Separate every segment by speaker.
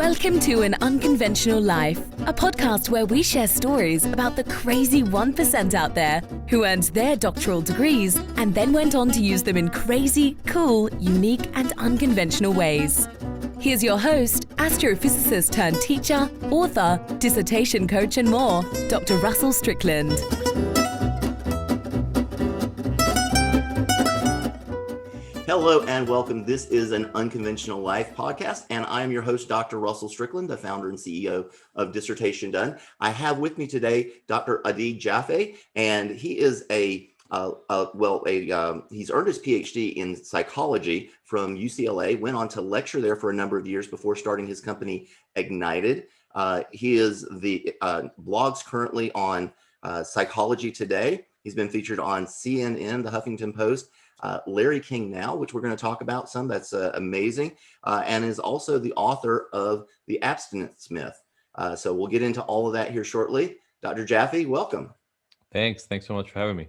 Speaker 1: Welcome to An Unconventional Life, a podcast where we share stories about the crazy 1% out there who earned their doctoral degrees and then went on to use them in crazy, cool, unique, and unconventional ways. Here's your host, astrophysicist turned teacher, author, dissertation coach, and more, Dr. Russell Strickland.
Speaker 2: Hello and welcome. This is an Unconventional Life podcast, and I am your host, Dr. Russell Strickland, the founder and CEO of Dissertation Done. I have with me today Dr. Jaffe, and he is he's earned his Ph.D. in psychology from UCLA, went on to lecture there for a number of years before starting his company, Ignited. He is the blogs currently on Psychology Today. He's been featured on CNN, the Huffington Post, Larry King Now, which we're going to talk about some. That's amazing, and is also the author of The Abstinence Myth. So we'll get into all of that here shortly. Dr. Jaffe, welcome.
Speaker 3: Thanks so much for having me.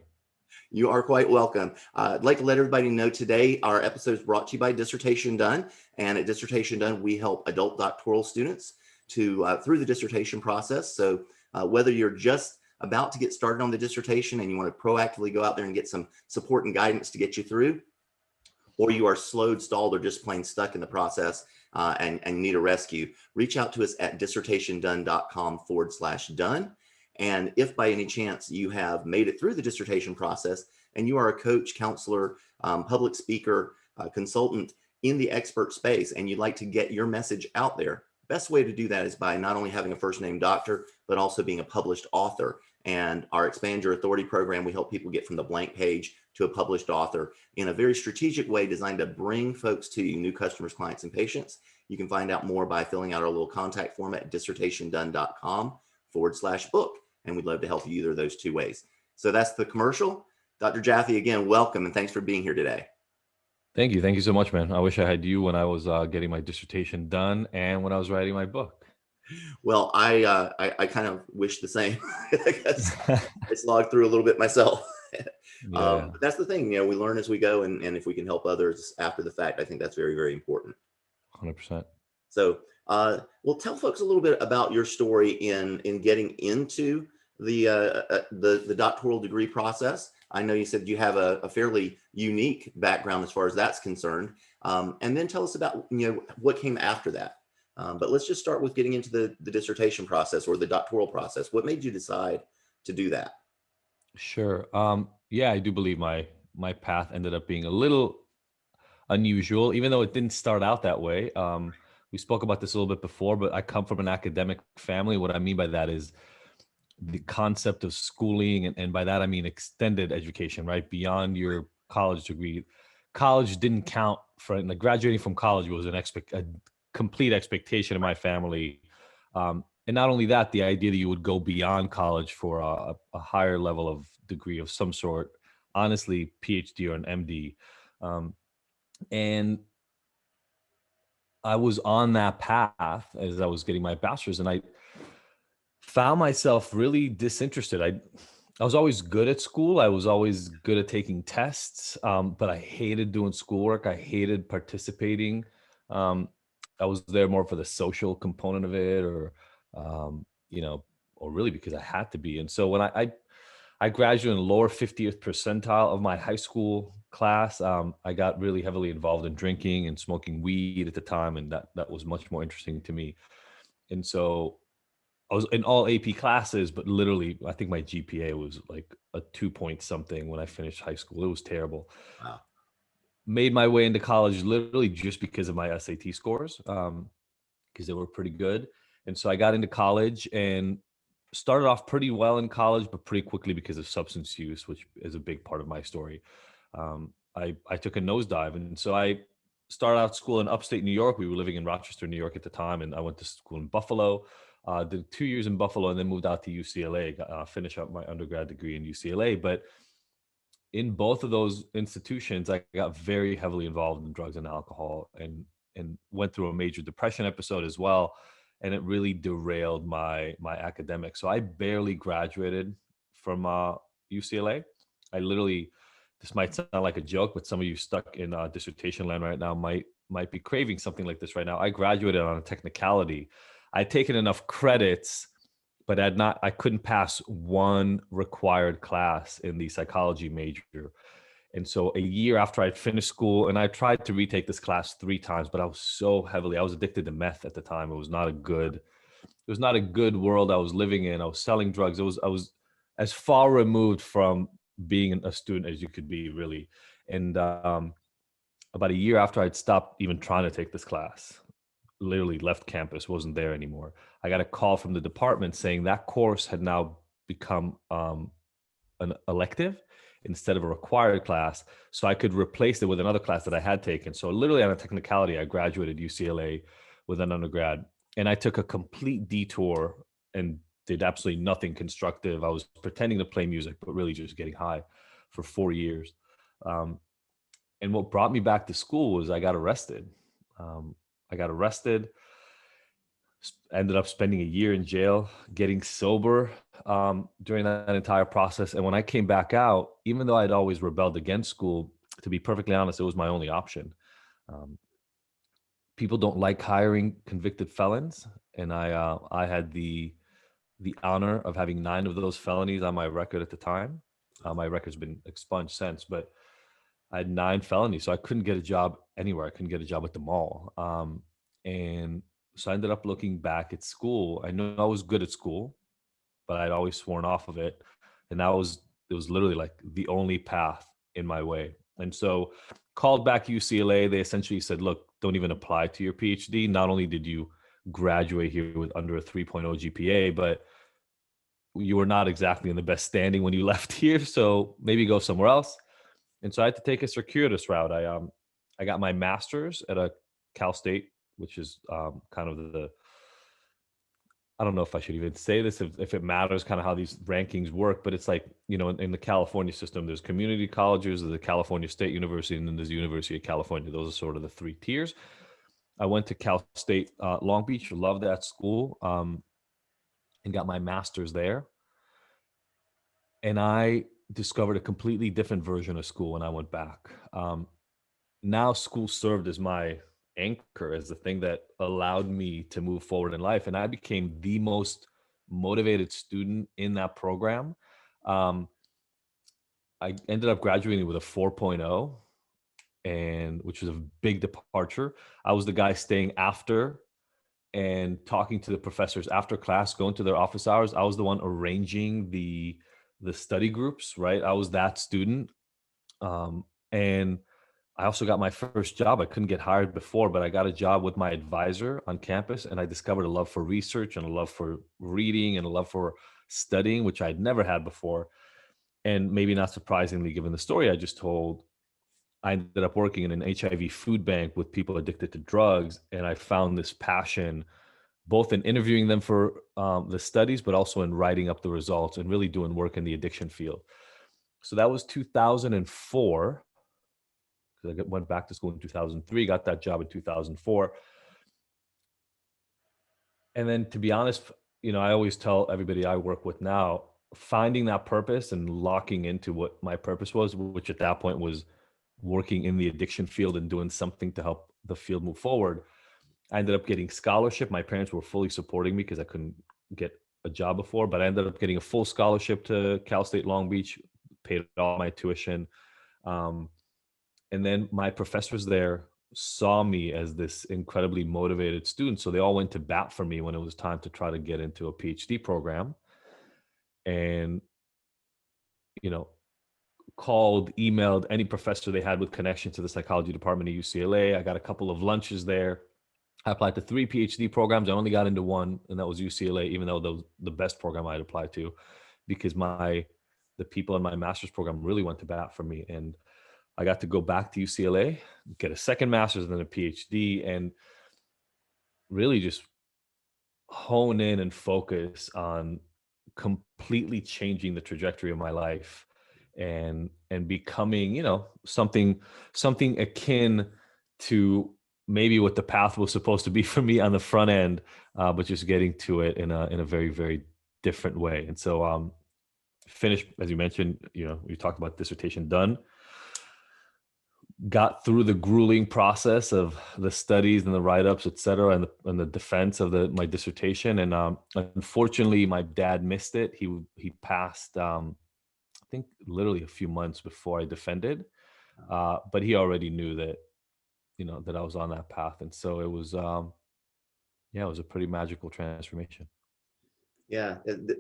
Speaker 2: You are quite welcome. I'd like to let everybody know today our episode is brought to you by Dissertation Done. And at Dissertation Done, we help adult doctoral students to through the dissertation process. So whether you're just about to get started on the dissertation and you want to proactively go out there and get some support and guidance to get you through, or you are slowed, stalled, or just plain stuck in the process and need a rescue, reach out to us at dissertationdone.com/done. And if by any chance you have made it through the dissertation process and you are a coach, counselor, public speaker, consultant in the expert space, and you'd like to get your message out there, best way to do that is by not only having a first name doctor, but also being a published author. And our Expand Your Authority program, we help people get from the blank page to a published author in a very strategic way designed to bring folks to you, new customers, clients, and patients. You can find out more by filling out our little contact form at dissertationdone.com/book. And we'd love to help you either of those two ways. So that's the commercial. Dr. Jaffe, again, welcome, and thanks for being here today.
Speaker 3: Thank you so much, man. I wish I had you when I was getting my dissertation done and when I was writing my book.
Speaker 2: Well, I kind of wish the same. I guess I slogged through a little bit myself. But that's the thing, we learn as we go, and if we can help others after the fact, I think that's very, very important.
Speaker 3: 100%.
Speaker 2: So, well, tell folks a little bit about your story in getting into the doctoral degree process. I know you said you have a fairly unique background as far as that's concerned, and then tell us about what came after that. But let's just start with getting into the dissertation process or the doctoral process. What made you decide to do that?
Speaker 3: Sure. I do believe my path ended up being a little unusual, even though it didn't start out that way. We spoke about this a little bit before, but I come from an academic family. What I mean by that is the concept of schooling, and by that I mean extended education, right? Beyond your college degree. College didn't count for, like, graduating from college was a complete expectation in my family. And not only that, the idea that you would go beyond college for a higher level of degree of some sort, honestly, Ph.D. or an M.D. And I was on that path as I was getting my bachelor's, and I found myself really disinterested. I was always good at school. I was always good at taking tests, but I hated doing schoolwork. I hated participating. I was there more for the social component of it, or really because I had to be. And so when I graduated in the lower 50th percentile of my high school class, I got really heavily involved in drinking and smoking weed at the time, and that was much more interesting to me. And so I was in all AP classes, but literally, I think my GPA was like a 2-point something when I finished high school. It was terrible.
Speaker 2: Wow.
Speaker 3: Made my way into college literally just because of my SAT scores, because they were pretty good. And so I got into college and started off pretty well in college, but pretty quickly, because of substance use, which is a big part of my story, I took a nosedive. And so I started out school in upstate New York. We were living in Rochester, New York at the time, and I went to school in Buffalo. Did 2 years in Buffalo and then moved out to UCLA, finish up my undergrad degree in UCLA. But in both of those institutions, I got very heavily involved in drugs and alcohol, and went through a major depression episode as well. And it really derailed my academics. So I barely graduated from UCLA. I literally this might sound like a joke, but some of you stuck in dissertation land right now might be craving something like this right now. I graduated on a technicality. I'd taken enough credits, but I couldn't pass one required class in the psychology major. And so a year after I'd finished school, and I tried to retake this class 3 times, but I was addicted to meth at the time. It was not a good world I was living in. I was selling drugs. I was as far removed from being a student as you could be, really. And about a year after I'd stopped even trying to take this class, literally left campus, wasn't there anymore, I got a call from the department saying that course had now become an elective instead of a required class, so I could replace it with another class that I had taken. So literally on a technicality, I graduated UCLA with an undergrad, and I took a complete detour and did absolutely nothing constructive. I was pretending to play music, but really just getting high for 4 years. And what brought me back to school was I got arrested. I got arrested, ended up spending a year in jail, getting sober during that entire process. And when I came back out, even though I'd always rebelled against school, to be perfectly honest, it was my only option. People don't like hiring convicted felons, and I had the honor of having 9 of those felonies on my record at the time. My record's been expunged since, but I had 9 felonies, so I couldn't get a job anywhere. I couldn't get a job at the mall. And so I ended up looking back at school. I knew I was good at school, but I'd always sworn off of it. And it was literally like the only path in my way. And so called back UCLA, they essentially said, look, don't even apply to your PhD. Not only did you graduate here with under a 3.0 GPA, but you were not exactly in the best standing when you left here. So maybe go somewhere else. And so I had to take a circuitous route. I got my master's at a Cal State, which is kind of I don't know if I should even say this, if it matters kind of how these rankings work, but it's like, in the California system, there's community colleges, there's the California State University, and then there's the University of California. Those are sort of the 3 tiers. I went to Cal State Long Beach, loved that school, and got my master's there. And I discovered a completely different version of school when I went back. Now school served as my anchor, as the thing that allowed me to move forward in life. And I became the most motivated student in that program. I ended up graduating with a 4.0, and which was a big departure. I was the guy staying after and talking to the professors after class, going to their office hours. I was the one arranging the study groups, right? I was that student. And I also got my first job. I couldn't get hired before, but I got a job with my advisor on campus, and I discovered a love for research and a love for reading and a love for studying, which I'd never had before. And maybe not surprisingly, given the story I just told, I ended up working in an HIV food bank with people addicted to drugs. And I found this passion, both in interviewing them for the studies, but also in writing up the results and really doing work in the addiction field. So that was 2004. Because I went back to school in 2003, got that job in 2004. And then, to be honest, I always tell everybody I work with now, finding that purpose and locking into what my purpose was, which at that point was working in the addiction field and doing something to help the field move forward. I ended up getting scholarship. My parents were fully supporting me because I couldn't get a job before, but I ended up getting a full scholarship to Cal State Long Beach, paid all my tuition. And then my professors there saw me as this incredibly motivated student. So they all went to bat for me when it was time to try to get into a PhD program. And, called, emailed any professor they had with connection to the psychology department at UCLA. I got a couple of lunches there. I applied to 3 PhD programs. I only got into one, and that was UCLA, even though that was the best program I'd applied to, because the people in my master's program really went to bat for me. And I got to go back to UCLA, get a second master's and then a PhD, and really just hone in and focus on completely changing the trajectory of my life and becoming, something akin to maybe what the path was supposed to be for me on the front end, but just getting to it in a very, very different way. And so finished, as you mentioned, we talked about dissertation done. got through the grueling process of the studies and the write-ups, et cetera, and the defense of my dissertation. And unfortunately, my dad missed it. He passed, I think, literally a few months before I defended. But he already knew that, that I was on that path, and so it was, it was a pretty magical transformation.
Speaker 2: Yeah,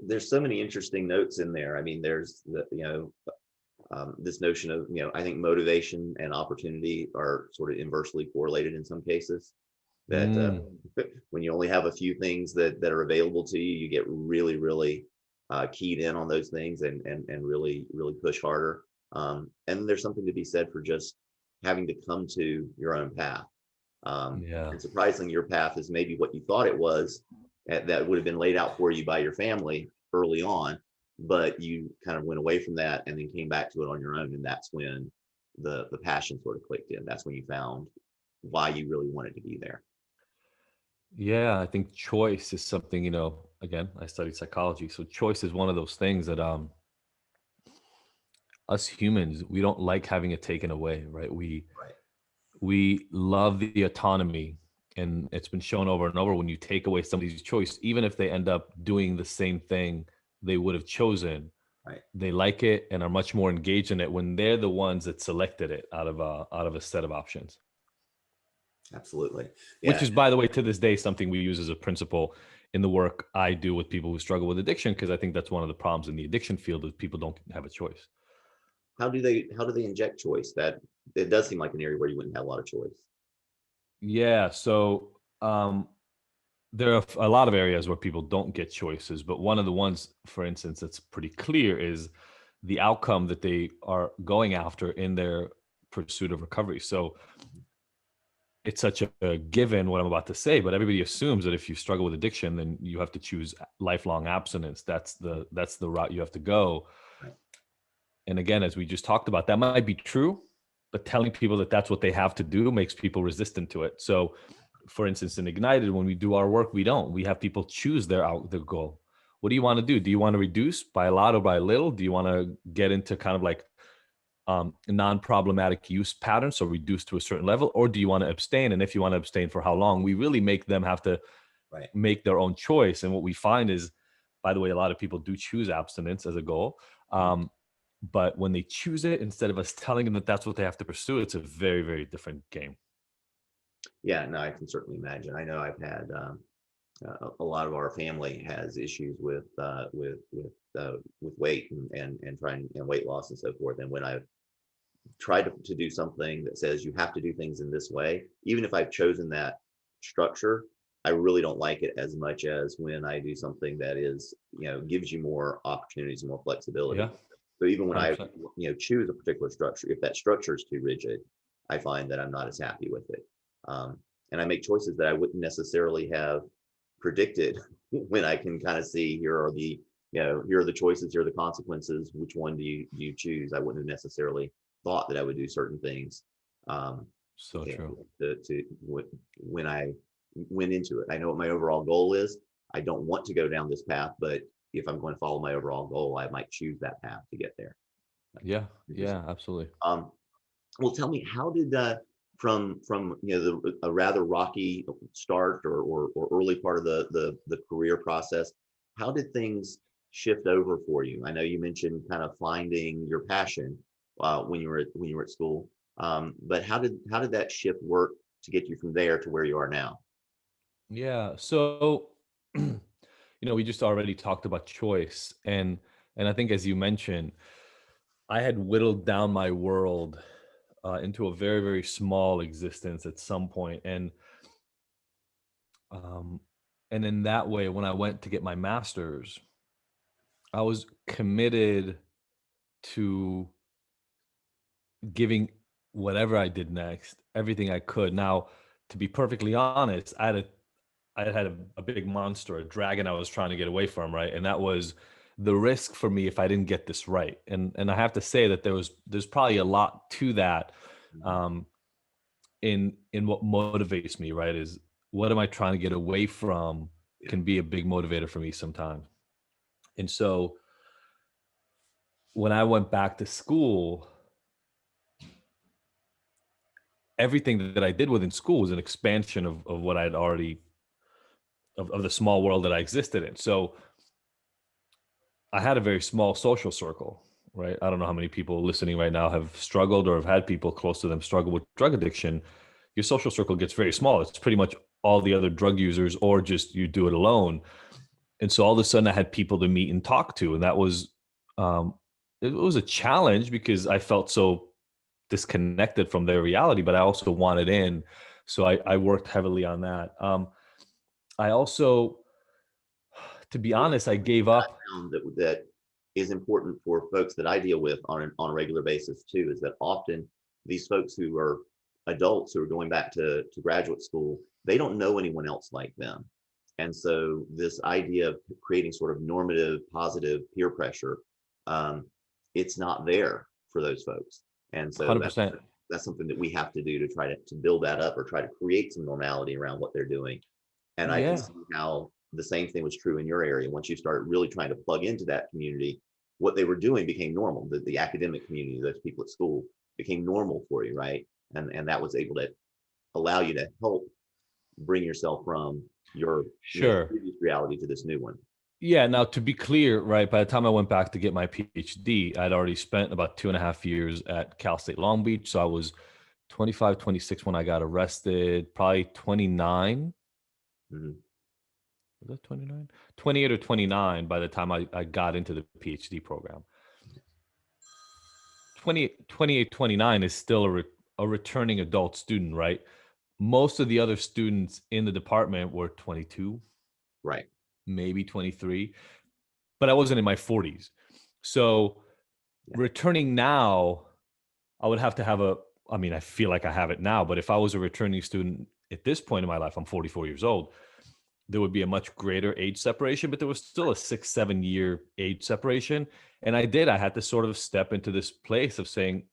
Speaker 2: there's so many interesting notes in there. I mean, there's this notion of, I think motivation and opportunity are sort of inversely correlated in some cases. That when you only have a few things that are available to you, you get really, really keyed in on those things and really, really push harder. And there's something to be said for just having to come to your own path. And surprisingly, your path is maybe what you thought it was, that would have been laid out for you by your family early on, but you kind of went away from that and then came back to it on your own. And that's when the passion sort of clicked in. That's when you found why you really wanted to be there.
Speaker 3: Yeah, I think choice is something, again, I studied psychology. So choice is one of those things that us humans, we don't like having it taken away, right? We love the autonomy, and it's been shown over and over, when you take away somebody's choice, even if they end up doing the same thing they would have chosen,
Speaker 2: Right.
Speaker 3: They like it and are much more engaged in it when they're the ones that selected it out of a set of options.
Speaker 2: Absolutely.
Speaker 3: Which
Speaker 2: Yeah.
Speaker 3: is, by the way, to this day, something we use as a principle in the work I do with people who struggle with addiction, because I think that's one of the problems in the addiction field, is people don't have a choice.
Speaker 2: How do they inject choice? That it does seem like an area where you wouldn't have a lot of choice.
Speaker 3: Yeah. So there are a lot of areas where people don't get choices, but one of the ones, for instance, that's pretty clear is the outcome that they are going after in their pursuit of recovery. So it's such a given what I'm about to say, but everybody assumes that if you struggle with addiction, then you have to choose lifelong abstinence. That's the route you have to go.
Speaker 2: Right.
Speaker 3: And again, as we just talked about, that might be true, but telling people that that's what they have to do makes people resistant to it. So, for instance, in Ignited, when we do our work, we have people choose their goal. What do you want to do? Do you want to reduce by a lot or by a little? Do you want to get into kind of like non-problematic use patterns, so reduce to a certain level, or do you want to abstain? And if you want to abstain, for how long? We really make them have to make their own choice. And what we find is, by the way, a lot of people do choose abstinence as a goal. But when they choose it, instead of us telling them that that's what they have to pursue, it's a very, very different game.
Speaker 2: Yeah, no, I can certainly imagine. I know I've had a lot of our family has issues with weight and trying weight loss and so forth. And when I've tried to do something that says you have to do things in this way, even if I've chosen that structure, I really don't like it as much as when I do something that is, gives you more opportunities and more flexibility.
Speaker 3: Yeah.
Speaker 2: So even when
Speaker 3: 100%.
Speaker 2: I, choose a particular structure, if that structure is too rigid, I find that I'm not as happy with it. And I make choices that I wouldn't necessarily have predicted when I can kind of see, here are the choices, here are the consequences. Which one do you choose? I wouldn't have necessarily thought that I would do certain things.
Speaker 3: So true.
Speaker 2: When I went into it, I know what my overall goal is. I don't want to go down this path, but if I'm going to follow my overall goal, I might choose that path to get there.
Speaker 3: Yeah, absolutely.
Speaker 2: Well, tell me, how did from a rather rocky start or early part of the career process, how did things shift over for you? I know you mentioned kind of finding your passion when you were at school, but how did that shift work to get you from there to where you are now?
Speaker 3: Yeah. So, we just already talked about choice, and I think, as you mentioned, I had whittled down my world into a very, very small existence at some point, and in that way, when I went to get my master's, I was committed to giving whatever I did next everything I could. Now, to be perfectly honest, I had a big monster, a dragon I was trying to get away from, right? And that was the risk for me if I didn't get this right. And I have to say that there's probably a lot to that in what motivates me, right? Is what am I trying to get away from can be a big motivator for me sometimes. And so when I went back to school, everything that I did within school was an expansion of what I'd already, of the small world that I existed in. So I had a very small social circle, right? I don't know how many people listening right now have struggled or have had people close to them struggle with drug addiction. Your social circle gets very small. It's pretty much all the other drug users, or just you do it alone. And so all of a sudden I had people to meet and talk to. And that was, um, it was a challenge because I felt so disconnected from their reality, but I also wanted in. So I worked heavily on that. I also, to be honest, I gave up.
Speaker 2: Found that is important for folks that I deal with on a regular basis too, is that often these folks who are adults who are going back to graduate school, they don't know anyone else like them. And so this idea of creating sort of normative, positive peer pressure, it's not there for those folks. And so
Speaker 3: 100%.
Speaker 2: that's something that we have to do to try to build that up or try to create some normality around what they're doing. And I can
Speaker 3: Yeah.
Speaker 2: see how the same thing was true in your area. Once you started really trying to plug into that community, what they were doing became normal. The academic community, those people at school, became normal for you, right? And that was able to allow you to help bring yourself from your
Speaker 3: Sure.
Speaker 2: previous reality to this new one.
Speaker 3: Yeah. Now, to be clear, right, by the time I went back to get my PhD, I'd already spent about 2.5 years at Cal State Long Beach. So I was 25, 26 when I got arrested, probably 29.
Speaker 2: Mhm.
Speaker 3: Was that 29? 28 or 29 by the time I got into the PhD program. 28, 29 is still a returning adult student, right? Most of the other students in the department were 22,
Speaker 2: Right.
Speaker 3: maybe 23, but I wasn't in my 40s. So
Speaker 2: Yeah.
Speaker 3: returning now, I would have to have I mean, I feel like I have it now, but if I was a returning student at this point in my life, I'm 44 years old, there would be a much greater age separation, but there was still a 6, 7 year age separation. And I had to sort of step into this place of saying,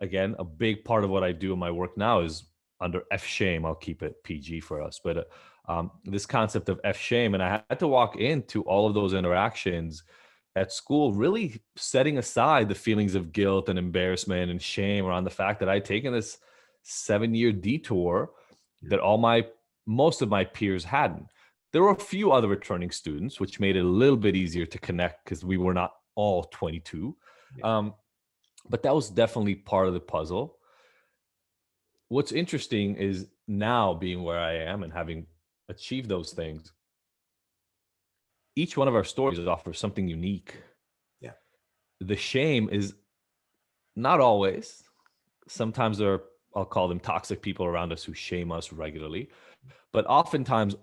Speaker 3: again, a big part of what I do in my work now is under F shame. I'll keep it PG for us, but this concept of F shame. And I had to walk into all of those interactions at school, really setting aside the feelings of guilt and embarrassment and shame around the fact that I'd taken this 7 year detour that most of my peers hadn't. There were a few other returning students, which made it a little bit easier to connect because we were not all 22.
Speaker 2: Yeah.
Speaker 3: But that was definitely part of the puzzle. What's interesting is now being where I am and having achieved those things, each one of our stories offers something unique.
Speaker 2: Yeah.
Speaker 3: The shame is not always. Sometimes I'll call them toxic people around us who shame us regularly. But oftentimes,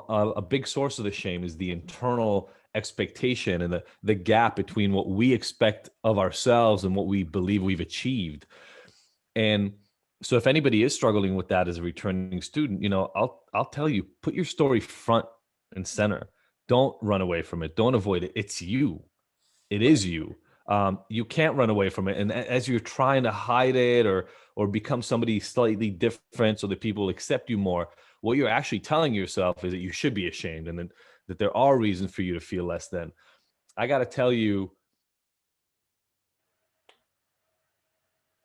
Speaker 3: a big source of the shame is the internal expectation and the gap between what we expect of ourselves and what we believe we've achieved. And so if anybody is struggling with that as a returning student, I'll tell you, put your story front and center. Don't run away from it. Don't avoid it. It's you. It is you. You can't run away from it. And as you're trying to hide it or become somebody slightly different so that people accept you more, what you're actually telling yourself is that you should be ashamed and that there are reasons for you to feel less than. I got to tell you,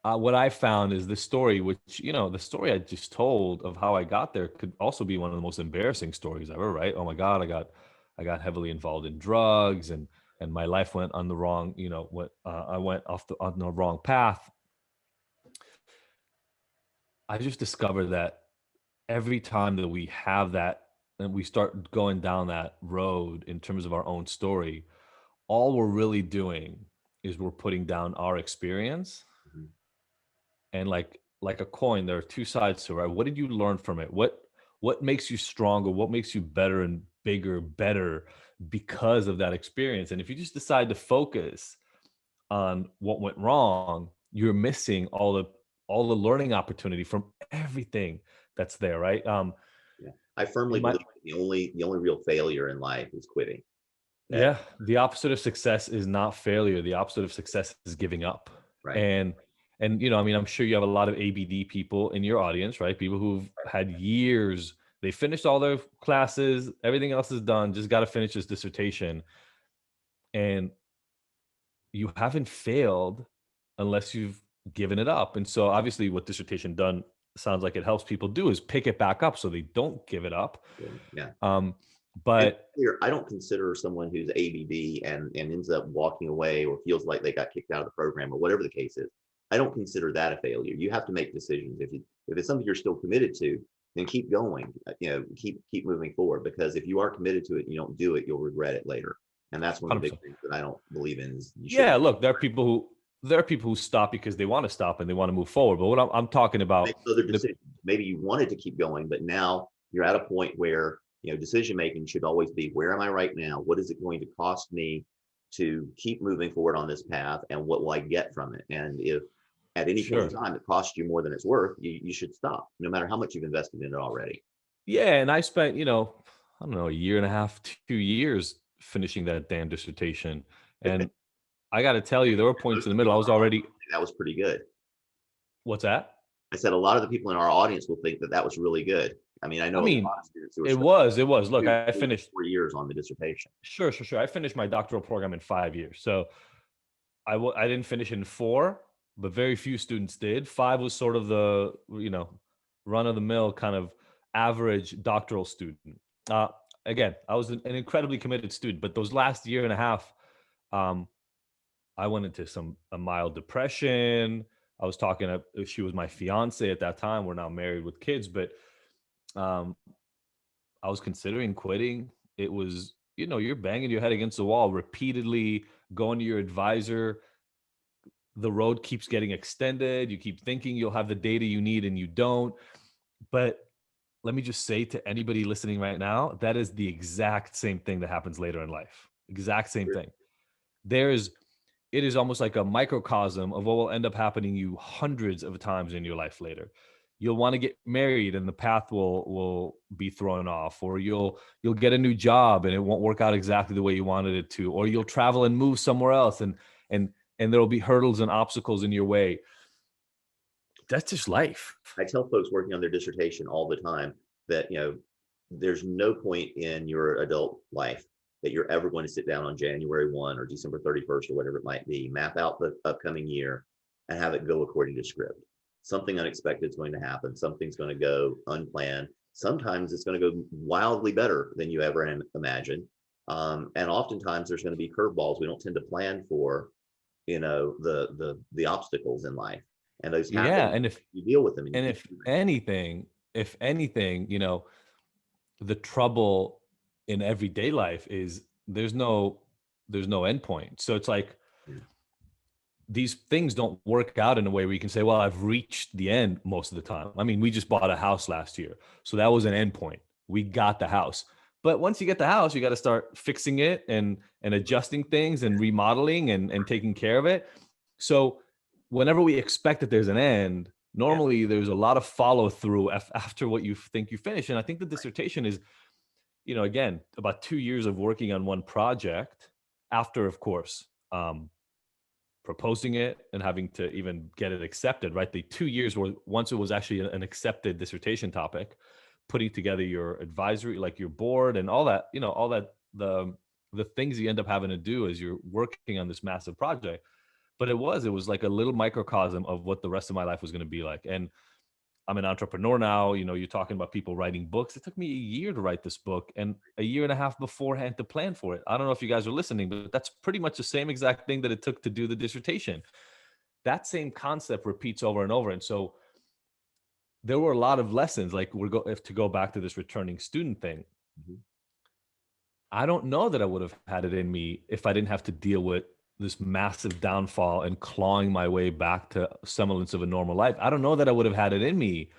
Speaker 3: what I found is the story, which, the story I just told of how I got there could also be one of the most embarrassing stories ever, right? Oh my God, I got heavily involved in drugs and my life went on the wrong, I went on the wrong path. I just discovered that every time that we have that and we start going down that road in terms of our own story, all we're really doing is we're putting down our experience.
Speaker 2: Mhm.
Speaker 3: And like a coin, there are two sides to it, right? What did you learn from it? What makes you stronger? What makes you better and bigger, better because of that experience? And if you just decide to focus on what went wrong, you're missing all the learning opportunity from everything that's there, right?
Speaker 2: Yeah. I firmly
Speaker 3: in my
Speaker 2: believe the only real failure in life is quitting. That
Speaker 3: Yeah, the opposite of success is not failure. The opposite of success is giving up.
Speaker 2: right.
Speaker 3: And I mean, I'm sure you have a lot of ABD people in your audience, right? People who've had years, they finished all their classes, everything else is done, just got to finish this dissertation. And you haven't failed unless you've given it up. And so obviously what dissertation done sounds like it helps people do is pick it back up so they don't give it up.
Speaker 2: Yeah.
Speaker 3: But
Speaker 2: here, I don't consider someone who's ABD and ends up walking away or feels like they got kicked out of the program or whatever the case is. I don't consider that a failure. You have to make decisions. If it's something you're still committed to, then keep going. Keep moving forward, because if you are committed to it and you don't do it, you'll regret it later. And that's one of the
Speaker 3: 100%.
Speaker 2: big things that I don't believe in. Is
Speaker 3: look, there are people who stop because they want to stop and they want to move forward. But what I'm talking about,
Speaker 2: make other decisions. Maybe you wanted to keep going, but now you're at a point where decision making should always be, where am I right now? What is it going to cost me to keep moving forward on this path, and what will I get from it? And if at any point in time it costs you more than it's worth, you should stop, no matter how much you've invested in it already.
Speaker 3: Yeah, and I spent, I don't know, a year and a half, 2 years finishing that damn dissertation. And I got to tell you, there were points in the middle. I was already.
Speaker 2: That was pretty good.
Speaker 3: What's that?
Speaker 2: I said a lot of the people in our audience will think that was really good. I know a lot of students who are
Speaker 3: it was. Look, I finished
Speaker 2: 4 years on the dissertation.
Speaker 3: Sure. I finished my doctoral program in 5 years. So I didn't finish in 4, but very few students did. 5 was sort of the, run of the mill kind of average doctoral student. Again, I was an incredibly committed student, but those last year and a half, I went into a mild depression. I was talking to, she was my fiance at that time. We're now married with kids, but I was considering quitting. It was, you're banging your head against the wall repeatedly, going to your advisor. The road keeps getting extended. You keep thinking you'll have the data you need and you don't. But let me just say to anybody listening right now, that is the exact same thing that happens later in life. Exact same thing. It is almost like a microcosm of what will end up happening you hundreds of times in your life later. You'll want to get married and the path will be thrown off, or you'll get a new job and it won't work out exactly the way you wanted it to, or you'll travel and move somewhere else and there'll be hurdles and obstacles in your way. That's just life.
Speaker 2: I tell folks working on their dissertation all the time that, there's no point in your adult life that you're ever going to sit down on January 1 or December 31st or whatever it might be, map out the upcoming year and have it go according to script. Something unexpected is going to happen. Something's going to go unplanned. Sometimes it's going to go wildly better than you ever imagined. And oftentimes there's going to be curveballs. We don't tend to plan for, the obstacles in life. And those happen.
Speaker 3: Yeah, and if
Speaker 2: you deal with them,
Speaker 3: and if anything, the trouble in everyday life is there's no endpoint. So it's like these things don't work out in a way where you can say, well, I've reached the end most of the time. I mean, we just bought a house last year, so that was an endpoint. We got the house. But once you get the house, you got to start fixing it and adjusting things and remodeling and taking care of it. So whenever we expect that there's an end, normally there's a lot of follow through after what you think you finish. And I think the dissertation is, again, about 2 years of working on one project after, of course, proposing it and having to even get it accepted, right? The 2 years were, once it was actually an accepted dissertation topic, putting together your advisory, like your board and all that, the things you end up having to do as you're working on this massive project. But it was like a little microcosm of what the rest of my life was going to be like. And I'm an entrepreneur now. You're talking about people writing books. It took me a year to write this book and a year and a half beforehand to plan for it. I don't know if you guys are listening, but that's pretty much the same exact thing that it took to do the dissertation. That same concept repeats over and over. And so there were a lot of lessons, like to go back to this returning student thing. Mm-hmm. I don't know that I would have had it in me if I didn't have to deal with this massive downfall and clawing my way back to semblance of a normal life. I don't know that I would have had it in me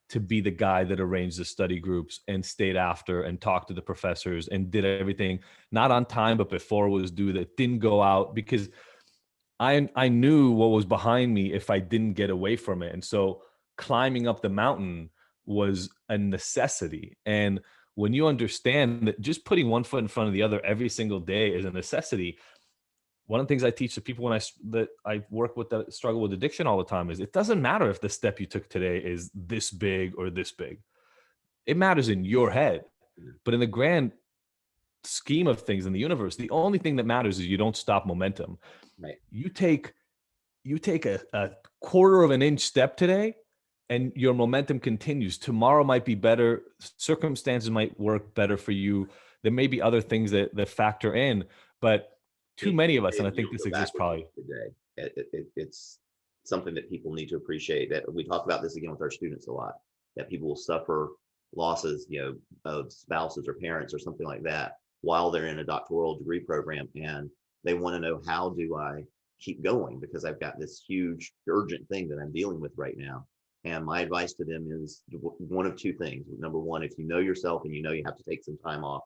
Speaker 3: to be the guy that arranged the study groups and stayed after and talked to the professors and did everything, not on time, but before it was due, that didn't go out, because I knew what was behind me if I didn't get away from it. And so climbing up the mountain was a necessity. And when you understand that just putting one foot in front of the other every single day is a necessity, one of the things I teach to people that I work with that struggle with addiction all the time is it doesn't matter if the step you took today is this big or this big. It matters in your head. But in the grand scheme of things in the universe, the only thing that matters is you don't stop momentum. Right. You take a quarter of an inch step today, and your momentum continues. Tomorrow might be better. Circumstances might work better for you. There may be other things that factor in, but too many of us, and I
Speaker 2: You
Speaker 3: think
Speaker 2: don't
Speaker 3: this
Speaker 2: go
Speaker 3: exists
Speaker 2: backwards
Speaker 3: probably.
Speaker 2: today. It's something that people need to appreciate. That we talk about this again with our students a lot. That people will suffer losses, of spouses or parents or something like that while they're in a doctoral degree program, and they want to know, how do I keep going, because I've got this huge urgent thing that I'm dealing with right now. And my advice to them is one of two things. Number one, if you know yourself and you know you have to take some time off,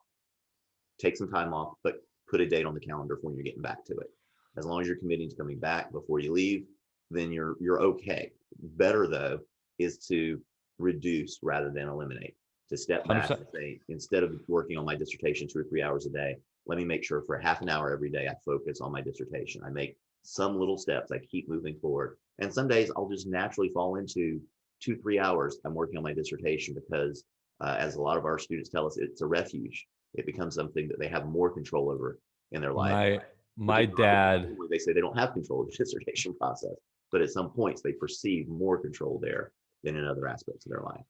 Speaker 2: but put a date on the calendar for when you're getting back to it. As long as you're committing to coming back before you leave, then you're okay. Better though is to reduce rather than eliminate. To step back
Speaker 3: 100%.
Speaker 2: and say, instead of working on my dissertation 2 or 3 hours a day, let me make sure for half an hour every day I focus on my dissertation. I make some little steps. I keep moving forward. And some days I'll just naturally fall into 2-3 hours I'm working on my dissertation, because as a lot of our students tell us, it's a refuge. It becomes something that they have more control over in their life.
Speaker 3: My dad,
Speaker 2: They say they don't have control of the dissertation process, but at some points they perceive more control there than in other aspects of their life.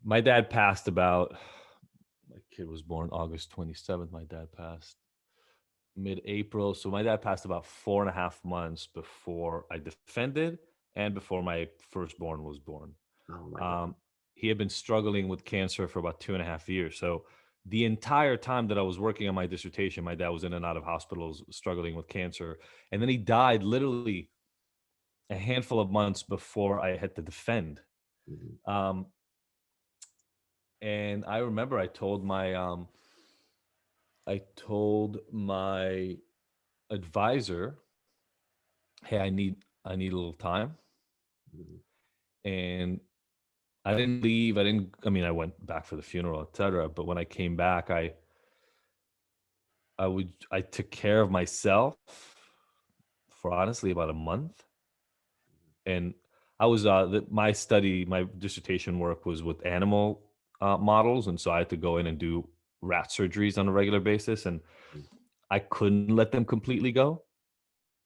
Speaker 3: my dad passed about, my kid was born August 27th. My dad passed mid-April. So my dad passed about 4.5 months before I defended and before my firstborn was born.
Speaker 2: Oh my God.
Speaker 3: He had been struggling with cancer for about 2.5 years. So the entire time that I was working on my dissertation, my dad was in and out of hospitals struggling with cancer. And then he died literally a handful of months before I had to defend.
Speaker 2: Mhm.
Speaker 3: And I remember I told my advisor, hey, I need a little time.
Speaker 2: Mhm.
Speaker 3: And I didn't leave. I mean, I went back for the funeral, etc. But when I came back, I took care of myself for honestly about a month. And I was my dissertation work was with animal models, and so I had to go in and do rat surgeries on a regular basis, and I couldn't let them completely go.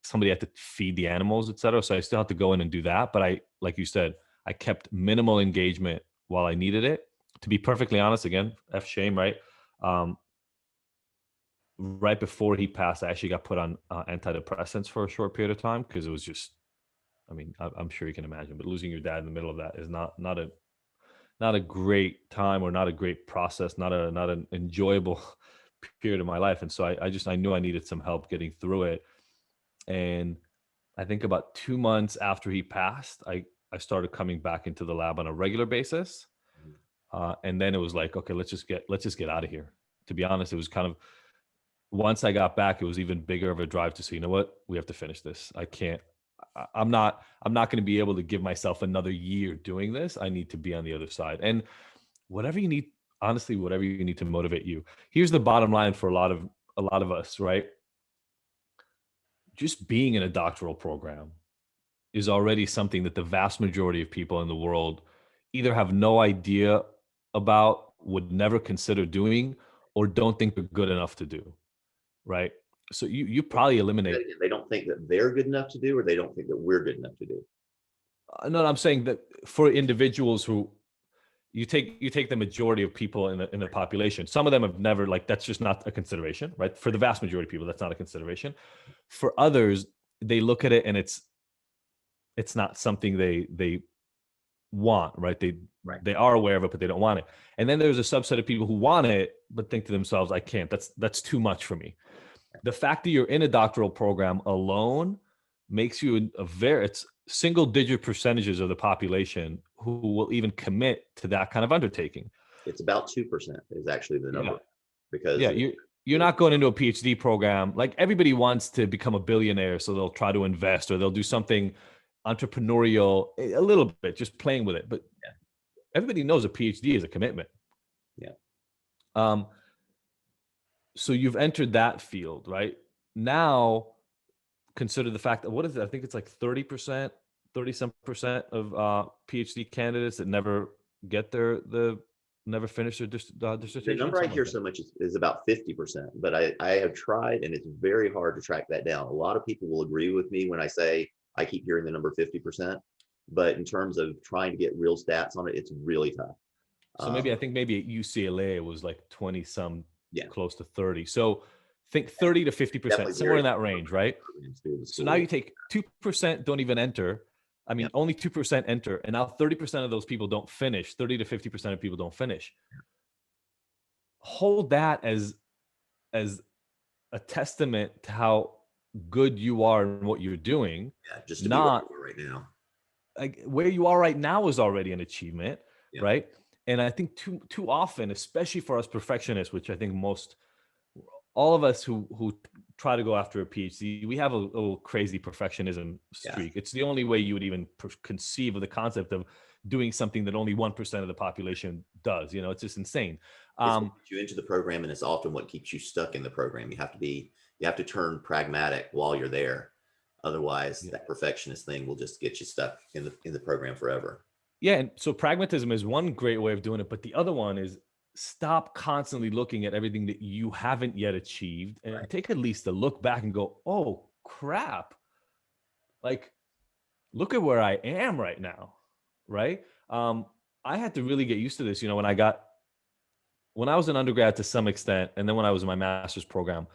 Speaker 3: Somebody had to feed the animals, etc. So I still had to go in and do that. But like you said, I kept minimal engagement while I needed it. To be perfectly honest, again, F shame, right? Um, right before he passed, I actually got put on antidepressants for a short period of time because it was just, I mean, I'm sure you can imagine, but losing your dad in the middle of that is not a great time, or not a great process, not an enjoyable period of my life. And so I knew I needed some help getting through it. And I think about 2 months after he passed, I started coming back into the lab on a regular basis. And then it was like, okay, let's just get out of here. To be honest, it was kind of, once I got back, it was even bigger of a drive to say, you know what, we have to finish this. I'm not going to be able to give myself another year doing this. I need to be on the other side. And whatever you need, honestly, whatever you need to motivate you. Here's the bottom line for a lot of us, right? Just being in a doctoral program is already something that the vast majority of people in the world either have no idea about, would never consider doing, or don't think they're good enough to do, right? So you probably eliminate.
Speaker 2: They don't think that they're good enough to do, or they don't think that we're good enough to do.
Speaker 3: No, I'm saying that for individuals who, you take the majority of people in the population. Some of them have never, like, that's just not a consideration, right? For the vast majority of people, that's not a consideration. For others, they look at it and it's not something they want, right? They are aware of it, but they don't want it. And then there's a subset of people who want it, but think to themselves, I can't, that's too much for me. The fact that you're in a doctoral program alone makes you it's single digit percentages of the population who will even commit to that kind of undertaking.
Speaker 2: It's about 2% is actually the number. Because
Speaker 3: you're not going into a PhD program. Like, everybody wants to become a billionaire, so they'll try to invest, or they'll do something entrepreneurial a little bit, just playing with it. But everybody knows a PhD is a commitment. So you've entered that field, right? Now consider the fact that, what is it? I think it's like 30%, 30-some% of PhD candidates that never get never finish their dissertation.
Speaker 2: The number I hear so much is about 50%, but I have tried, and it's very hard to track that down. A lot of people will agree with me when I say I keep hearing the number 50%. But in terms of trying to get real stats on it, it's really tough.
Speaker 3: So maybe I think maybe at UCLA it was like 20 some,
Speaker 2: Yeah.
Speaker 3: close to 30. So think 30 to 50%, somewhere in that range, right? So now you take 2% don't even enter. I mean, only 2% enter, and now 30% of those people don't finish. 30 to 50% of people don't finish. Hold that as a testament to how good you are in what you're doing.
Speaker 2: Yeah, just to
Speaker 3: not
Speaker 2: be where you are right now.
Speaker 3: Like where you are right now is already an achievement,
Speaker 2: Yeah.
Speaker 3: right? And I think too often, especially for us perfectionists, which I think all of us who try to go after a PhD, we have a little crazy perfectionism streak. It's the only way you would even conceive of the concept of doing something that only 1% of the population does. You know, it's just insane.
Speaker 2: It's what gets you into the program, and it's often what keeps you stuck in the program. You have to turn pragmatic while you're there. Otherwise, that perfectionist thing will just get you stuck in the program forever.
Speaker 3: Yeah, and so pragmatism is one great way of doing it, but the other one is stop constantly looking at everything that you haven't yet achieved and take at least a look back and go, oh crap, like look at where I am right now, right? I had to really get used to this, you know, when I was an undergrad to some extent, and then when I was in my master's program,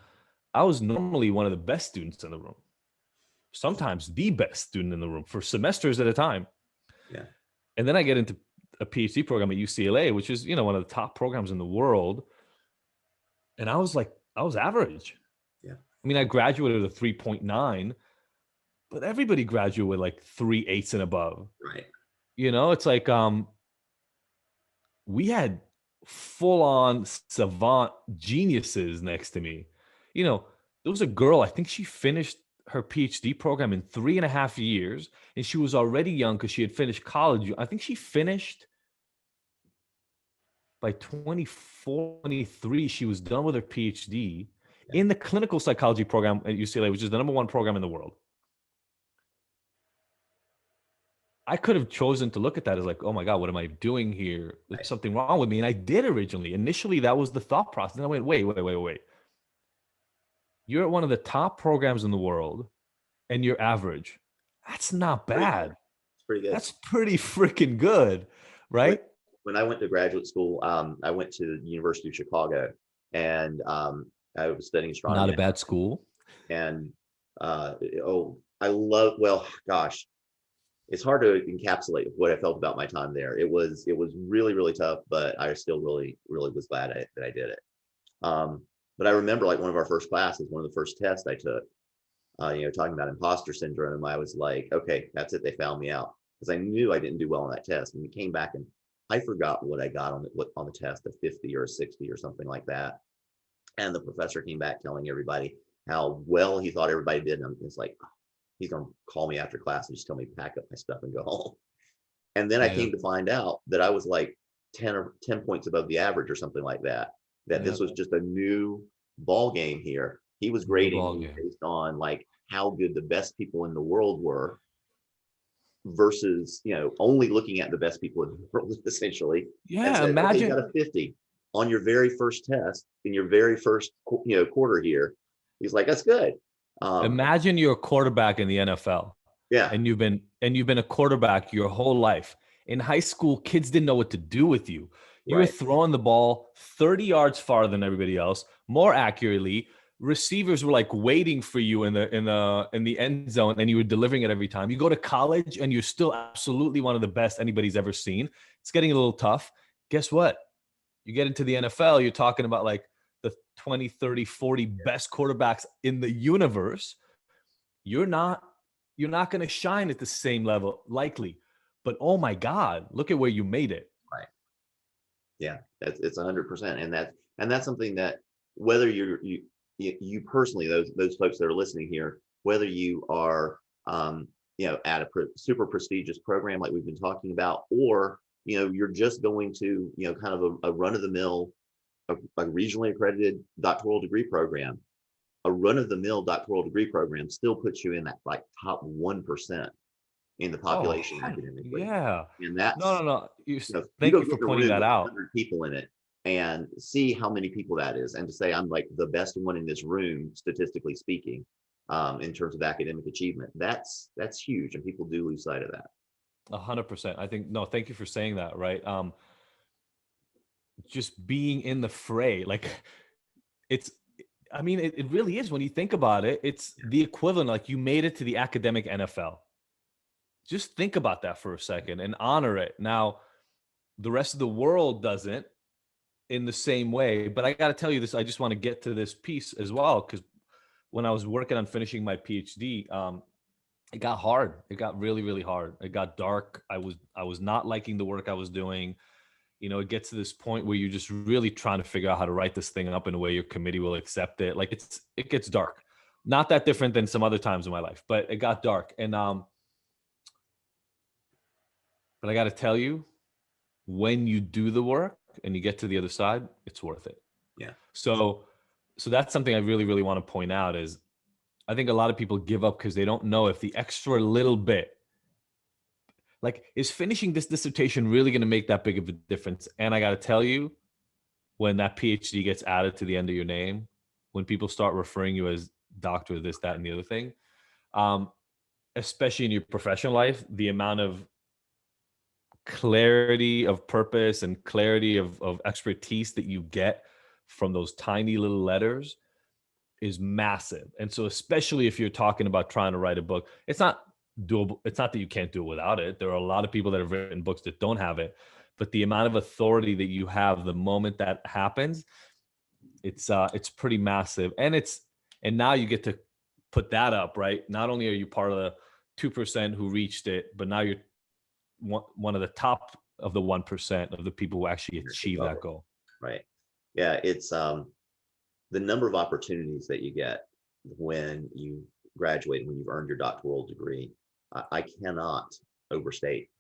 Speaker 3: I was normally one of the best students in the room, sometimes the best student in the room for semesters at a time.
Speaker 2: Yeah.
Speaker 3: And then I get into a PhD program at UCLA, which is, you know, one of the top programs in the world. And I was average.
Speaker 2: Yeah.
Speaker 3: I mean, I graduated with a 3.9, but everybody graduated with like 3.8 and above.
Speaker 2: Right.
Speaker 3: You know, it's like, we had full on savant geniuses next to me. You know, there was a girl, I think she finished her PhD program in 3.5 years, and she was already young because she had finished college. I think she finished by 24, 23. She was done with her PhD in the clinical psychology program at UCLA, which is the #1 program in the world. I could have chosen to look at that as like, oh my God, what am I doing here? There's something wrong with me. And I did originally. Initially, that was the thought process. And I went, wait. You're at one of the top programs in the world and you're average. That's not bad.
Speaker 2: It's pretty good.
Speaker 3: That's pretty freaking good, right?
Speaker 2: When I went to graduate school, I went to the University of Chicago, and I was studying astronomy.
Speaker 3: Not a bad school.
Speaker 2: And gosh, it's hard to encapsulate what I felt about my time there. It was really, really tough, but I still really, really was glad that I did it. But I remember like one of our first classes, one of the first tests I took, talking about imposter syndrome. I was like, okay, that's it. They found me out, because I knew I didn't do well on that test. And we came back and I forgot what I got on the test, a 50 or a 60 or something like that. And the professor came back telling everybody how well he thought everybody did. And it's like, he's going to call me after class and just tell me to pack up my stuff and go home. And then I came to find out that I was like 10 points above the average or something like that. This was just a new ball game here. He was grading based on like how good the best people in the world were versus, only looking at the best people in the world, essentially.
Speaker 3: Yeah,
Speaker 2: said,
Speaker 3: imagine
Speaker 2: you got a 50 on your very first test in your very first quarter here. He's like, that's good.
Speaker 3: Imagine you're a quarterback in the NFL.
Speaker 2: Yeah.
Speaker 3: And you've been a quarterback your whole life. In high school, kids didn't know what to do with you. You were throwing the ball 30 yards farther than everybody else, more accurately. Receivers were like waiting for you in the end zone, and you were delivering it every time. You go to college and you're still absolutely one of the best anybody's ever seen. It's getting a little tough. Guess what? You get into the NFL, you're talking about like the 20, 30, 40 best quarterbacks in the universe. You're not going to shine at the same level, likely. But oh my God, look at where you made it.
Speaker 2: Right. Yeah, it's 100%. And that's something that whether you personally, those folks that are listening here, whether you are, at a super prestigious program like we've been talking about, or, you're just going to, kind of a run-of-the-mill, a regionally accredited doctoral degree program. A run-of-the-mill doctoral degree program still puts you in that like top 1% in the population academically.
Speaker 3: Yeah.
Speaker 2: And that's
Speaker 3: no. Thank you for pointing that out.
Speaker 2: 100 people in it and see how many people that is, and to say I'm like the best one in this room, statistically speaking, in terms of academic achievement. That's huge, and people do lose sight of that.
Speaker 3: 100%. I think, no, thank you for saying that. Right. Just being in the fray, like it's, I mean, it really is when you think about it, it's the equivalent, like you made it to the academic NFL. Just think about that for a second and honor it. Now, the rest of the world doesn't in the same way, but I got to tell you this, I just want to get to this piece as well, because when I was working on finishing my PhD, it got hard. It got really, really hard. It got dark. I was not liking the work I was doing. You know, it gets to this point where you're just really trying to figure out how to write this thing up in a way your committee will accept it. Like it gets dark. Not that different than some other times in my life, but it got dark. And but I got to tell you, when you do the work and you get to the other side, it's worth it.
Speaker 2: Yeah.
Speaker 3: So that's something I really, really want to point out is I think a lot of people give up because they don't know if the extra little bit, like, is finishing this dissertation really going to make that big of a difference? And I got to tell you, when that PhD gets added to the end of your name, when people start referring you as doctor, this, that, and the other thing, especially in your professional life, the amount of clarity of purpose and clarity of expertise that you get from those tiny little letters is massive. And so, especially if you're talking about trying to write a book, it's not doable. It's not that you can't do it without it. There are a lot of people that have written books that don't have it, but the amount of authority that you have the moment that happens, it's pretty massive. And now you get to put that up, right? Not only are you part of the 2% who reached it, but now you're one of the top of the 1% of the people who actually achieve that goal.
Speaker 2: Right. Yeah. It's the number of opportunities that you get when you graduate, when you've earned your doctoral degree. I cannot overstate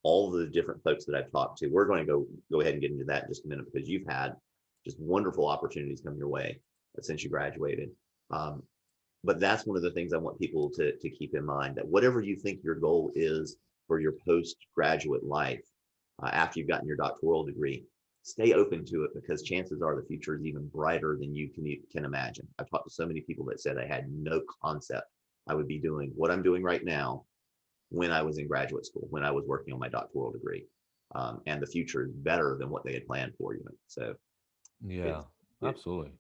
Speaker 2: all the different folks that I've talked to. We're going to go ahead and get into that in just a minute, because you've had just wonderful opportunities come your way since you graduated. But that's one of the things I want people to keep in mind, that whatever you think your goal is for your postgraduate life, after you've gotten your doctoral degree, stay open to it, because chances are the future is even brighter than you can imagine. I've talked to so many people that said I had no concept I would be doing what I'm doing right now when I was in graduate school, when I was working on my doctoral degree. And the future is better than what they had planned for you. So
Speaker 3: yeah, absolutely.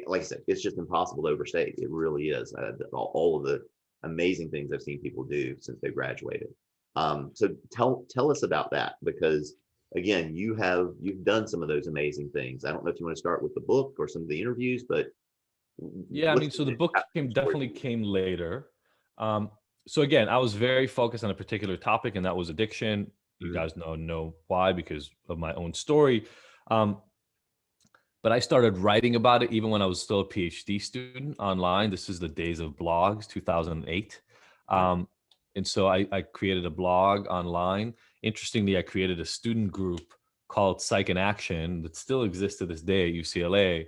Speaker 2: Like I said, it's just impossible to overstate. It really is. All of the amazing things I've seen people do since they graduated. So tell us about that, because again, you've done some of those amazing things. I don't know if you want to start with the book or some of the interviews, but
Speaker 3: yeah, I mean, so the book definitely came later. So again, I was very focused on a particular topic, and that was addiction. You guys know why, because of my own story. But I started writing about it even when I was still a PhD student online. This is the days of blogs, 2008. And so I created a blog online. Interestingly, I created a student group called Psych in Action that still exists to this day at UCLA,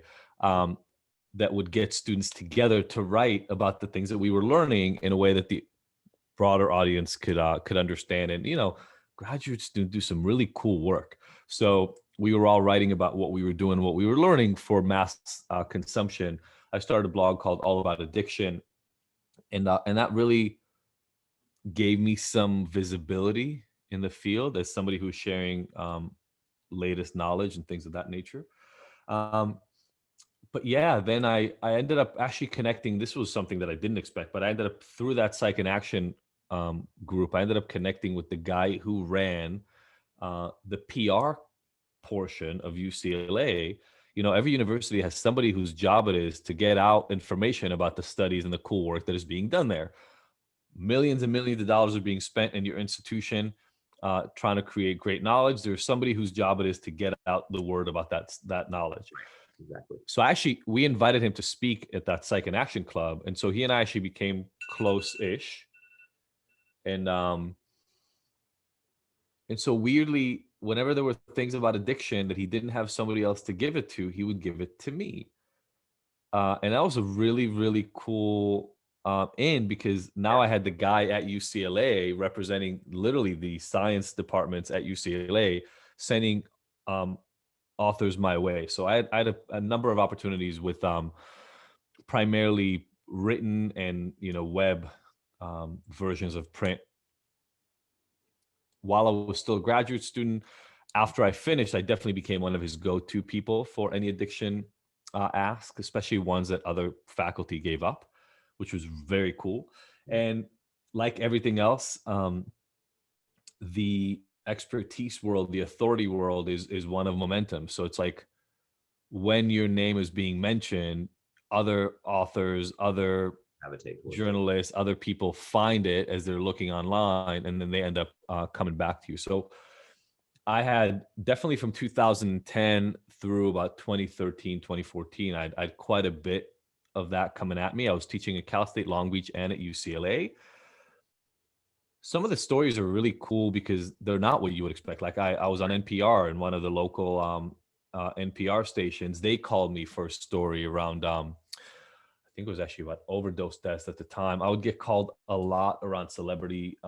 Speaker 3: that would get students together to write about the things that we were learning in a way that the broader audience could understand. And, graduate students do some really cool work. So we were all writing about what we were doing, what we were learning for mass consumption. I started a blog called All About Addiction. And that really gave me some visibility in the field as somebody who's sharing latest knowledge and things of that nature. But yeah, then I ended up actually connecting. This was something that I didn't expect, but I ended up, through that Psych in Action group, I ended up connecting with the guy who ran the PR portion of UCLA. Every university has somebody whose job it is to get out information about the studies and the cool work that is being done there. Millions and millions of dollars are being spent in your institution trying to create great knowledge. There's somebody whose job it is to get out the word about that knowledge.
Speaker 2: Exactly. So
Speaker 3: we invited him to speak at that Psych in Action Club. And so he and I actually became close-ish. And so weirdly, whenever there were things about addiction that he didn't have somebody else to give it to, he would give it to me. And that was a really, really cool because now I had the guy at UCLA representing literally the science departments at UCLA, sending authors my way. So I had a number of opportunities with primarily written and web versions of print while I was still a graduate student. After I finished, I definitely became one of his go-to people for any addiction ask, especially ones that other faculty gave up, which was very cool. And like everything else, the expertise world, the authority world is one of momentum. So it's like when your name is being mentioned, other authors, other
Speaker 2: Gravitate towards it.
Speaker 3: journalists, other people find it as they're looking online, and then they end up coming back to you. So I had definitely from 2010 through about 2013, 2014, I had quite a bit of that coming at me. I was teaching at Cal State Long Beach and at UCLA. Some of the stories are really cool because they're not what you would expect. Like I was on NPR, and one of the local NPR stations, they called me for a story around, I think it was actually about overdose deaths at the time. I would get called a lot around celebrity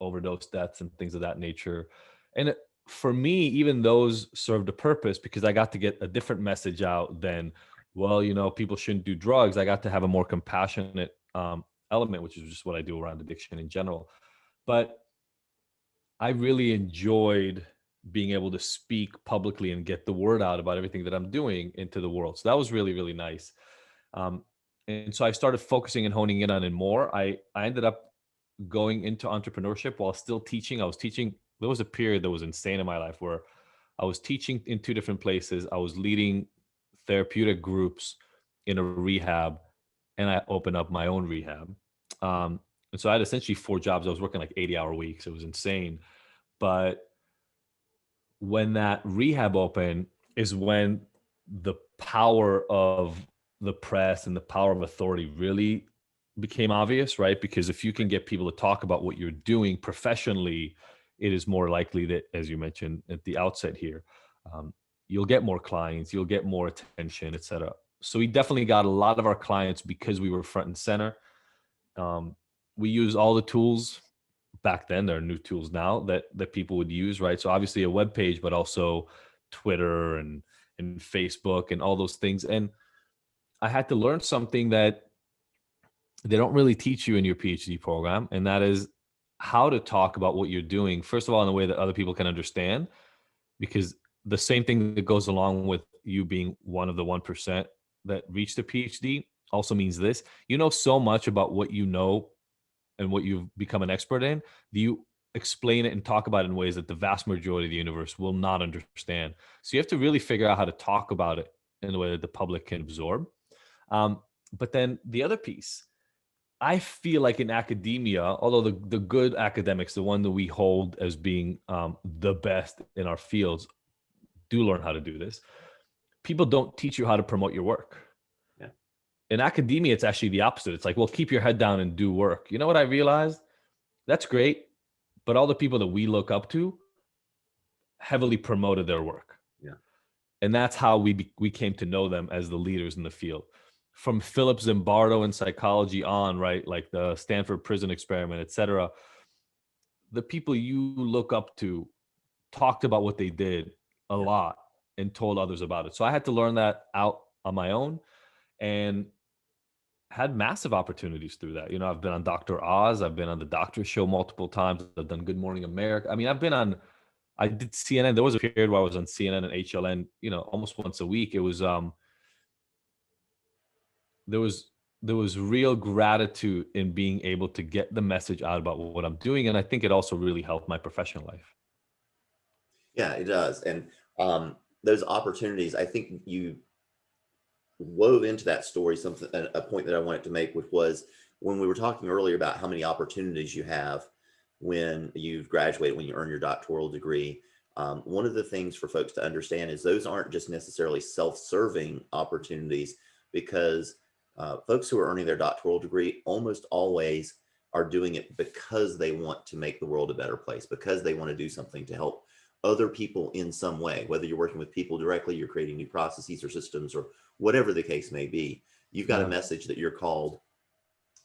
Speaker 3: overdose deaths and things of that nature. And for me, even those served a purpose because I got to get a different message out than, well, people shouldn't do drugs. I got to have a more compassionate element, which is just what I do around addiction in general. But I really enjoyed being able to speak publicly and get the word out about everything that I'm doing into the world. So that was really, really nice. And so I started focusing and honing in on it more. I ended up going into entrepreneurship while still teaching. I was teaching. There was a period that was insane in my life where I was teaching in 2 different places. I was leading therapeutic groups in a rehab, and I opened up my own rehab. And so I had essentially 4 jobs. I was working like 80-hour weeks. It was insane. But when that rehab opened is when the power of the press and the power of authority really became obvious, right? Because if you can get people to talk about what you're doing professionally, it is more likely that, as you mentioned at the outset here, you'll get more clients, you'll get more attention, et cetera. So we definitely got a lot of our clients because we were front and center. We use all the tools back then. There are new tools now that people would use, right? So obviously a web page, but also Twitter and Facebook and all those things. And I had to learn something that they don't really teach you in your PhD program, and that is how to talk about what you're doing, first of all, in a way that other people can understand, because the same thing that goes along with you being one of the 1% that reached a PhD also means this. You know so much about what you know and what you've become an expert in, you explain it and talk about it in ways that the vast majority of the universe will not understand. So you have to really figure out how to talk about it in a way that the public can absorb. But then the other piece, I feel like in academia, although the good academics, the one that we hold as being the best in our fields, do learn how to do this. People don't teach you how to promote your work.
Speaker 2: Yeah.
Speaker 3: In academia, it's actually the opposite. It's like, well, keep your head down and do work. You know what I realized? That's great, but all the people that we look up to heavily promoted their work.
Speaker 2: Yeah.
Speaker 3: And that's how we came to know them as the leaders in the field. From Philip Zimbardo in psychology on, right? Like the Stanford prison experiment, et cetera. The people you look up to talked about what they did a lot and told others about it. So I had to learn that out on my own and had massive opportunities through that. I've been on Dr. Oz. I've been on the Doctor Show multiple times. I've done Good Morning America. I mean, I did CNN. There was a period where I was on CNN and HLN, almost once a week. It was, there was real gratitude in being able to get the message out about what I'm doing. And I think it also really helped my professional life.
Speaker 2: Yeah, it does. And those opportunities, I think you wove into that story something, a point that I wanted to make, which was when we were talking earlier about how many opportunities you have when you've graduated, when you earn your doctoral degree. One of the things for folks to understand is those aren't just necessarily self-serving opportunities, because folks who are earning their doctoral degree almost always are doing it because they want to make the world a better place, because they want to do something to help other people in some way, whether you're working with people directly, you're creating new processes or systems, or whatever the case may be. You've got a message that you're called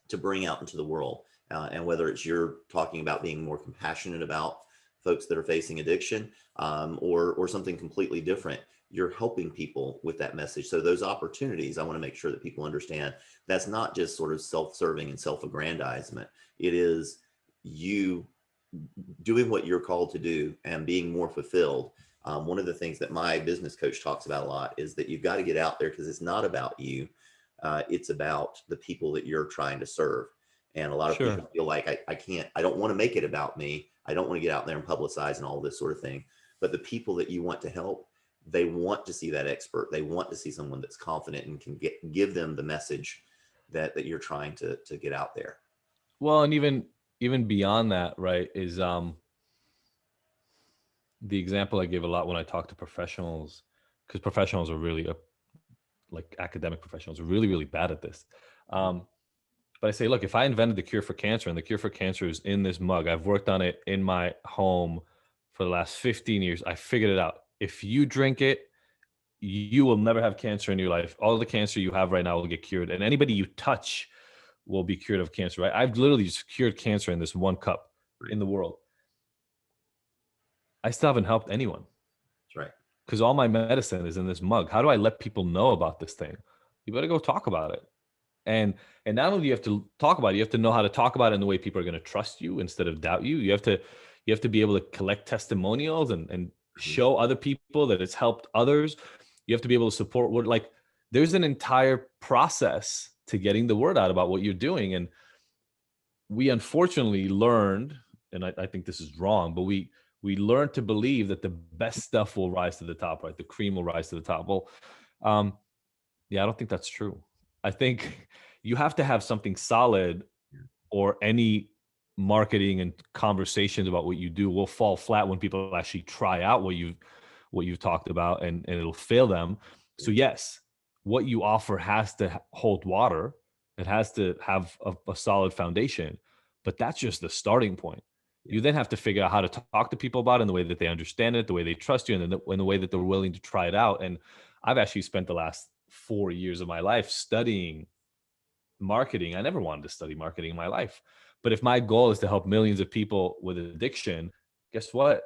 Speaker 2: to bring out into the world. And whether it's you're talking about being more compassionate about folks that are facing addiction, or something completely different, you're helping people with that message. So those opportunities, I want to make sure that people understand that's not just sort of self-serving and self-aggrandizement. It is you doing what you're called to do and being more fulfilled. One of the things that my business coach talks about a lot is that you've got to get out there, because it's not about you. It's about the people that you're trying to serve. And a lot of
Speaker 3: Sure.
Speaker 2: people feel like I don't want to make it about me. I don't want to get out there and publicize and all this sort of thing. But the people that you want to help, they want to see that expert. They want to see someone that's confident and can give them the message that you're trying to get out there.
Speaker 3: Well, and even beyond that, right, is the example I give a lot when I talk to professionals, because professionals are really like academic professionals are really, really bad at this. But I say, look, if I invented the cure for cancer, and the cure for cancer is in this mug, I've worked on it in my home for the last 15 years. I figured it out. If you drink it, you will never have cancer in your life. All the cancer you have right now will get cured. And anybody you touch will be cured of cancer, right? I've literally just cured cancer in this one cup in the world. I still haven't helped anyone.
Speaker 2: That's right.
Speaker 3: Because all my medicine is in this mug. How do I let people know about this thing? You better go talk about it. And not only do you have to talk about it, you have to know how to talk about it in the way people are going to trust you instead of doubt you. You have to be able to collect testimonials and show other people that it's helped others. You have to be able to support there's an entire process to getting the word out about what you're doing. And we unfortunately learned, and I think this is wrong, but we learned to believe that the best stuff will rise to the top, right? The cream will rise to the top. Well, yeah, I don't think that's true. I think you have to have something solid, or any marketing and conversations about what you do will fall flat when people actually try out what you've talked about, and it'll fail them. So yes, what you offer has to hold water. It has to have a solid foundation, but that's just the starting point. You then have to figure out how to talk to people about it in the way that they understand it, the way they trust you, and in the way that they're willing to try it out. And I've actually spent the last 4 years of my life studying marketing. I never wanted to study marketing in my life. But if my goal is to help millions of people with addiction, guess what?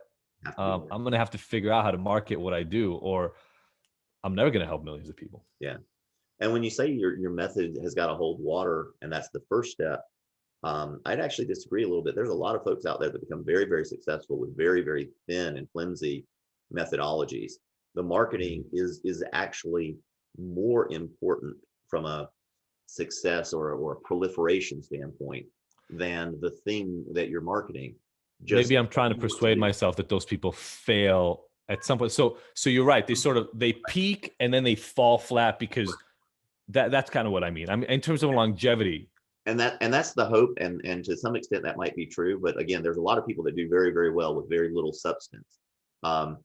Speaker 3: I'm going to have to figure out how to market what I do, or I'm never going to help millions of people.
Speaker 2: Yeah. And when you say your method has got to hold water, and that's the first step, I'd actually disagree a little bit. There's a lot of folks out there that become very, very successful with very, very thin and flimsy methodologies. The marketing is actually more important from a success or a proliferation standpoint than the thing that you're marketing.
Speaker 3: Maybe I'm trying to persuade myself that those people fail at some point. So you're right. They peak and then they fall flat, because that's kind of what I mean. I mean, in terms of longevity.
Speaker 2: And that's the hope, and to some extent that might be true. But again, there's a lot of people that do very, very well with very little substance. And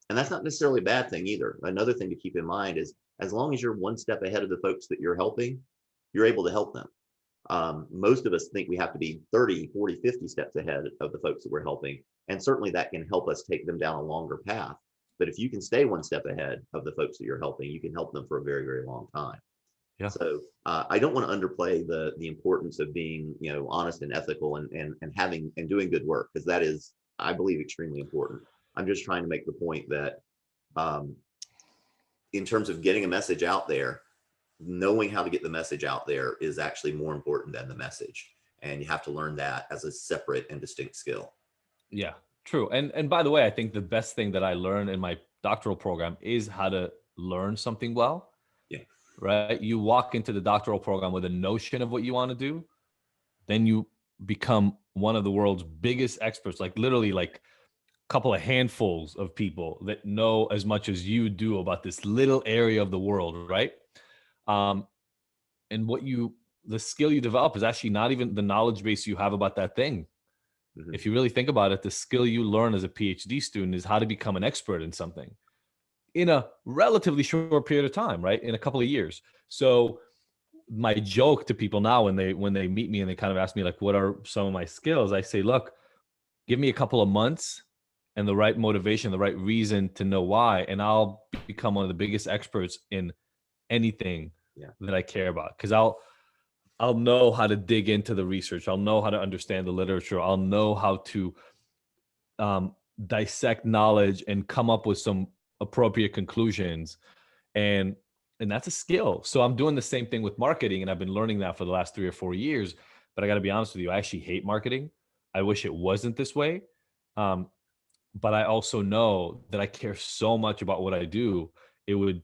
Speaker 2: that's not necessarily a bad thing either. Another thing to keep in mind is, as long as you're one step ahead of the folks that you're helping, you're able to help them. Most of us think we have to be 30, 40, 50 steps ahead of the folks that we're helping. And certainly that can help us take them down a longer path. But if you can stay one step ahead of the folks that you're helping, you can help them for a very, very long time.
Speaker 3: Yeah.
Speaker 2: So I don't want to underplay the importance of being, honest and ethical and having and doing good work, because that is, I believe, extremely important. I'm just trying to make the point that in terms of getting a message out there, knowing how to get the message out there is actually more important than the message. And you have to learn that as a separate and distinct skill.
Speaker 3: Yeah, true. And by the way, I think the best thing that I learned in my doctoral program is how to learn something well.
Speaker 2: Yeah.
Speaker 3: Right. You walk into the doctoral program with a notion of what you want to do, then you become one of the world's biggest experts, like literally like a couple of handfuls of people that know as much as you do about this little area of the world. Right. And the skill you develop is actually not even the knowledge base you have about that thing. Mm-hmm. If you really think about it, the skill you learn as a PhD student is how to become an expert in something in a relatively short period of time, right? In a couple of years. So my joke to people now when they meet me and they kind of ask me like, what are some of my skills? I say, look, give me a couple of months and the right motivation, the right reason to know why, and I'll become one of the biggest experts in anything that I care about. Because I'll know how to dig into the research. I'll know how to understand the literature. I'll know how to dissect knowledge and come up with some appropriate conclusions. And that's a skill. So I'm doing the same thing with marketing, and I've been learning that for the last 3 or 4 years. But I got to be honest with you, I actually hate marketing. I wish it wasn't this way. But I also know that I care so much about what I do. It would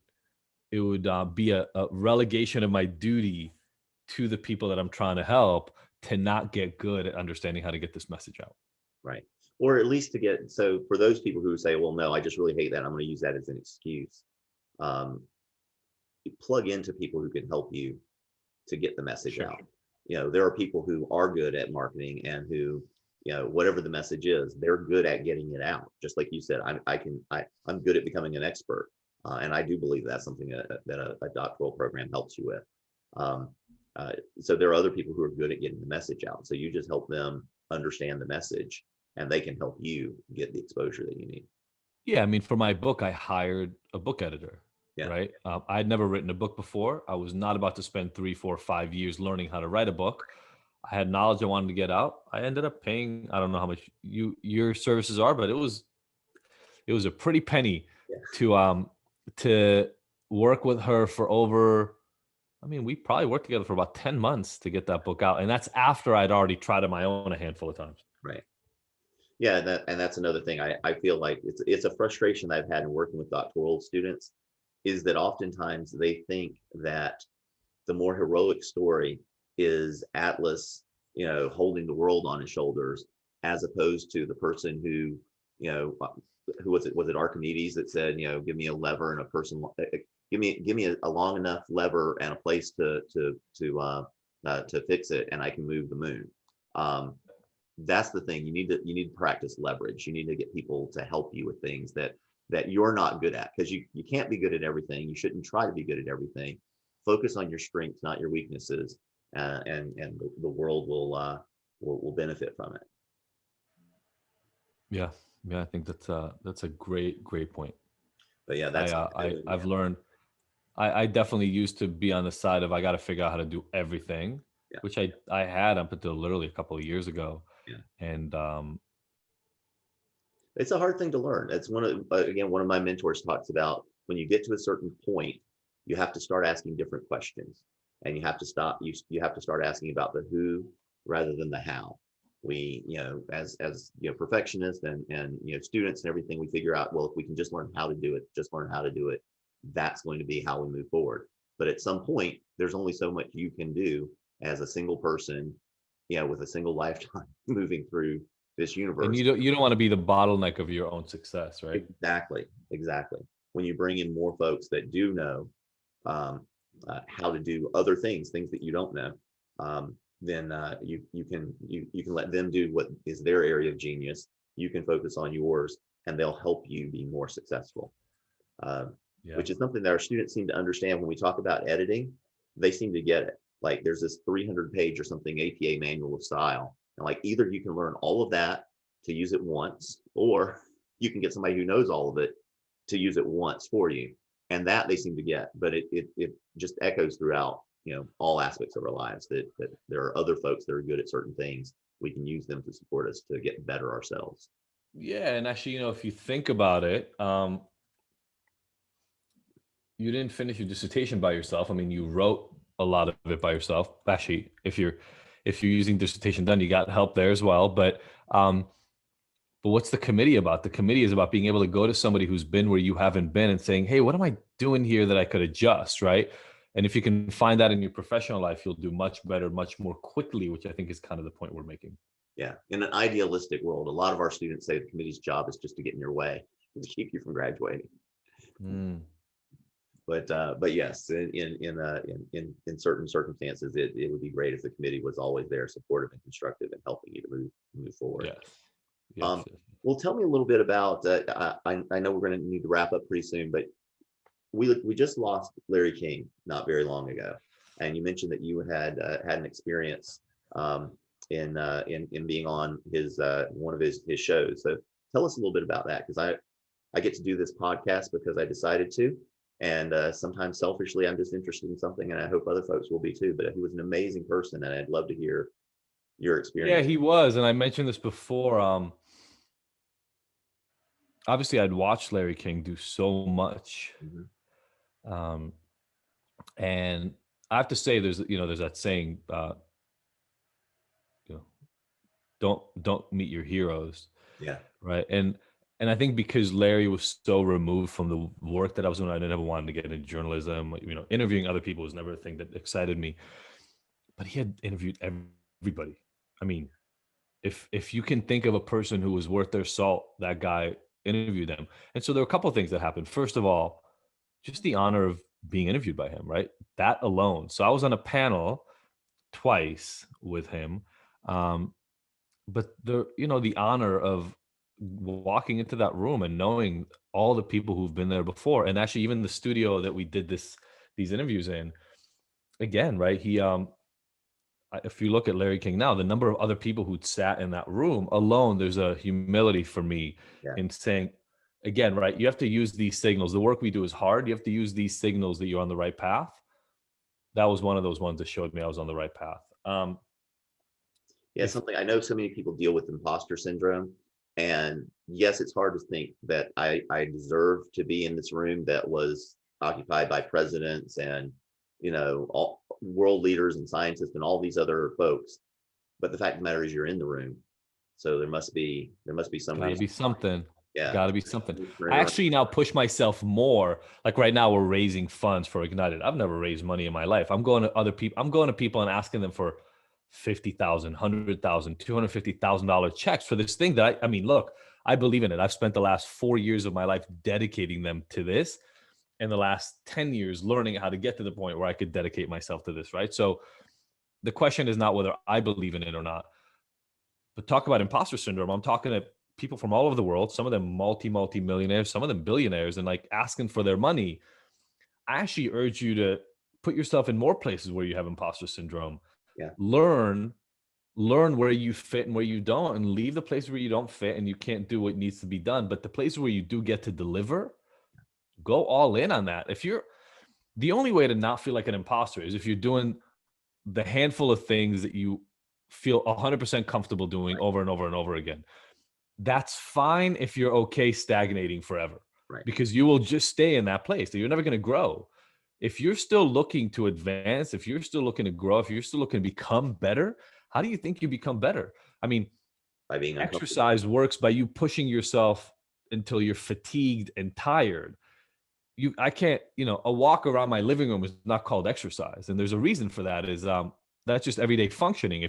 Speaker 3: be a relegation of my duty to the people that I'm trying to help to not get good at understanding how to get this message out.
Speaker 2: Right. Or at least to get, so for those people who say, well, no, I just really hate that, I'm going to use that as an excuse. You plug into people who can help you to get the message
Speaker 3: Sure.
Speaker 2: out. There are people who are good at marketing and who, whatever the message is, they're good at getting it out. Just like you said, I'm good at becoming an expert. And I do believe that's something that a doctoral program helps you with. So there are other people who are good at getting the message out. So you just help them understand the message and they can help you get the exposure that you need.
Speaker 3: Yeah, I mean, for my book, I hired a book editor,
Speaker 2: Yeah.
Speaker 3: right? I'd never written a book before. I was not about to spend 3, 4, 5 years learning how to write a book. I had knowledge I wanted to get out. I ended up paying, I don't know how much your services are, but it was a pretty penny
Speaker 2: Yeah.
Speaker 3: to work with her for over, I mean, we probably worked together for about 10 months to get that book out. And that's after I'd already tried it my own a handful of times.
Speaker 2: Right. Yeah, and that's another thing. I feel like it's a frustration I've had in working with doctoral students, is that oftentimes they think that the more heroic story is Atlas, holding the world on his shoulders, as opposed to the person who, who was it? Was it Archimedes that said, give me a lever and a person, give me a long enough lever and a place to fix it, and I can move the moon. That's the thing. You need to practice leverage. You need to get people to help you with things that you're not good at, because you can't be good at everything. You shouldn't try to be good at everything. Focus on your strengths, not your weaknesses, and the world will benefit from it.
Speaker 3: Yeah, I think that's a great point.
Speaker 2: But yeah,
Speaker 3: I've learned. I definitely used to be on the side of I got to figure out how to do everything,
Speaker 2: Yeah.
Speaker 3: which I had up until literally a couple of years ago.
Speaker 2: Yeah.
Speaker 3: And
Speaker 2: it's a hard thing to learn. It's one of my mentors talks about, when you get to a certain point, you have to start asking different questions, and you have to start asking about the who rather than the how. We, as perfectionists and students and everything, we figure out, well, if we can just learn how to do it, that's going to be how we move forward. But at some point, there's only so much you can do as a single person, with a single lifetime moving through this universe.
Speaker 3: And you don't want to be the bottleneck of your own success, right?
Speaker 2: Exactly. When you bring in more folks that do know how to do other things that you don't know, then you can let them do what is their area of genius. You can focus on yours, and they'll help you be more successful. Which is something that our students seem to understand. When we talk about editing, they seem to get it. Like, there's this 300-page or something APA manual of style, and like, either you can learn all of that to use it once, or you can get somebody who knows all of it to use it once for you. And that they seem to get, but it just echoes throughout, all aspects of our lives, that there are other folks that are good at certain things. We can use them to support us to get better ourselves.
Speaker 3: Yeah, and actually, if you think about it, you didn't finish your dissertation by yourself. I mean, you wrote a lot of it by yourself. Actually, if you're using dissertation done, you got help there as well. But what's the committee about? The committee is about being able to go to somebody who's been where you haven't been and saying, hey, what am I doing here that I could adjust, right? And if you can find that in your professional life, you'll do much better, much more quickly, which I think is kind of the point we're making.
Speaker 2: Yeah. In an idealistic world, a lot of our students say the committee's job is just to get in your way, to keep you from graduating. But yes, in certain circumstances, it would be great if the committee was always there, supportive and constructive, and helping you to move forward.
Speaker 3: Yes.
Speaker 2: Well, tell me a little bit about. I know we're going to need to wrap up pretty soon, but we just lost Larry King not very long ago, and you mentioned that you had an experience in being on his one of his shows. So tell us a little bit about that, because I get to do this podcast because I decided to. And sometimes selfishly, I'm just interested in something, and I hope other folks will be too. But he was an amazing person, and I'd love to hear your experience.
Speaker 3: Yeah, he was. And I mentioned this before. Obviously, I'd watched Larry King do so much. And I have to say, there's that saying, don't meet your heroes.
Speaker 2: Yeah.
Speaker 3: Right. And I think because Larry was so removed from the work that I was doing, I never wanted to get into journalism. You know, interviewing other people was never a thing that excited me. But he had interviewed everybody. I mean, if you can think of a person who was worth their salt, that guy interviewed them. And so there were a couple of things that happened. First of all, just the honor of being interviewed by him, right? That alone. So I was on a panel twice with him. But the honor of walking into that room and knowing all the people who've been there before, and actually even the studio that we did these interviews in, again, right? If you look at Larry King now, the number of other people who'd sat in that room alone, there's a humility for me in saying, again, right, you have to use these signals. The work we do is hard. You have to use these signals that you're on the right path. That was one of those ones that showed me I was on the right path.
Speaker 2: Something I know so many people deal with imposter syndrome. And yes, it's hard to think that I deserve to be in this room that was occupied by presidents and, all world leaders and scientists and all these other folks. But the fact of the matter is you're in the room. So there must be some
Speaker 3: Gotta
Speaker 2: reason.
Speaker 3: be something.
Speaker 2: Yeah.
Speaker 3: Gotta be something. I actually now push myself more. Like right now we're raising funds for Ignited. I've never raised money in my life. I'm going to other people. I'm going to people and asking them for $50,000, $100,000, $250,000 checks for this thing that I mean, look, I believe in it. I've spent the last 4 years of my life dedicating them to this, and the last 10 years learning how to get to the point where I could dedicate myself to this, right? So the question is not whether I believe in it or not, but talk about imposter syndrome. I'm talking to people from all over the world, some of them multi-millionaires, some of them billionaires, and like asking for their money. I actually urge you to put yourself in more places where you have imposter syndrome.
Speaker 2: Yeah.
Speaker 3: Learn where you fit and where you don't, and leave the places where you don't fit and you can't do what needs to be done. But the places where you do get to deliver, go all in on that. The only way to not feel like an imposter is if you're doing the handful of things that you feel 100% comfortable doing over and over and over again. That's fine if you're okay stagnating forever, because you will just stay in that place. You're never going to grow. If you're still looking to advance, if you're still looking to grow, if you're still looking to become better, how do you think you become better? I mean,
Speaker 2: by being
Speaker 3: exercise works by you pushing yourself until you're fatigued and tired. I can't, a walk around my living room is not called exercise. And there's a reason for that is that's just everyday functioning.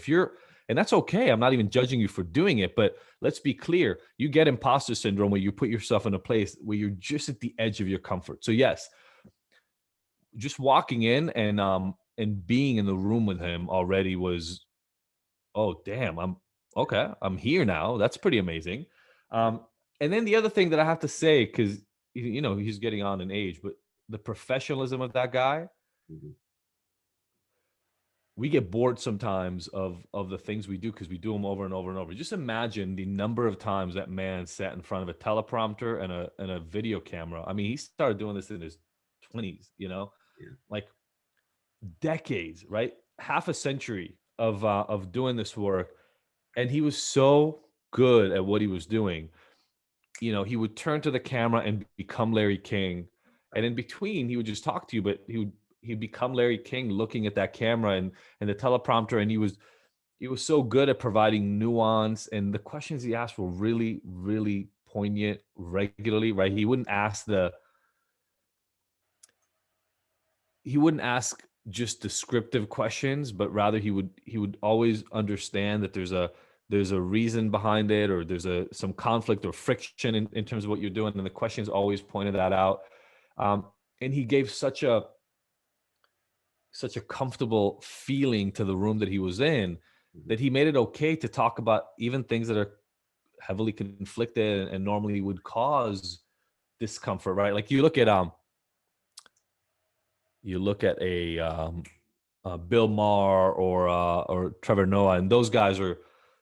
Speaker 3: And that's okay. I'm not even judging you for doing it, but let's be clear. You get imposter syndrome where you put yourself in a place where you're just at the edge of your comfort. So yes, just walking in and being in the room with him already was, oh damn, I'm here now. That's pretty amazing. And then the other thing that I have to say, because he's getting on in age, but the professionalism of that guy, we get bored sometimes of the things we do because we do them over and over and over. Just imagine the number of times that man sat in front of a teleprompter and a video camera. I mean, he started doing this in his 20s, like decades, right? Half a century of doing this work. And he was so good at what he was doing. He would turn to the camera and become Larry King. And in between, he would just talk to you, but he'd become Larry King looking at that camera and the teleprompter. And he was so good at providing nuance. And the questions he asked were really, really poignant regularly, right? He wouldn't ask just descriptive questions, but rather he would always understand that there's a reason behind it, or there's some conflict or friction in terms of what you're doing. And the questions always pointed that out. And he gave such a comfortable feeling to the room that he was in, that he made it okay to talk about even things that are heavily conflicted and normally would cause discomfort, right? Like you look at a Bill Maher or Trevor Noah, and those guys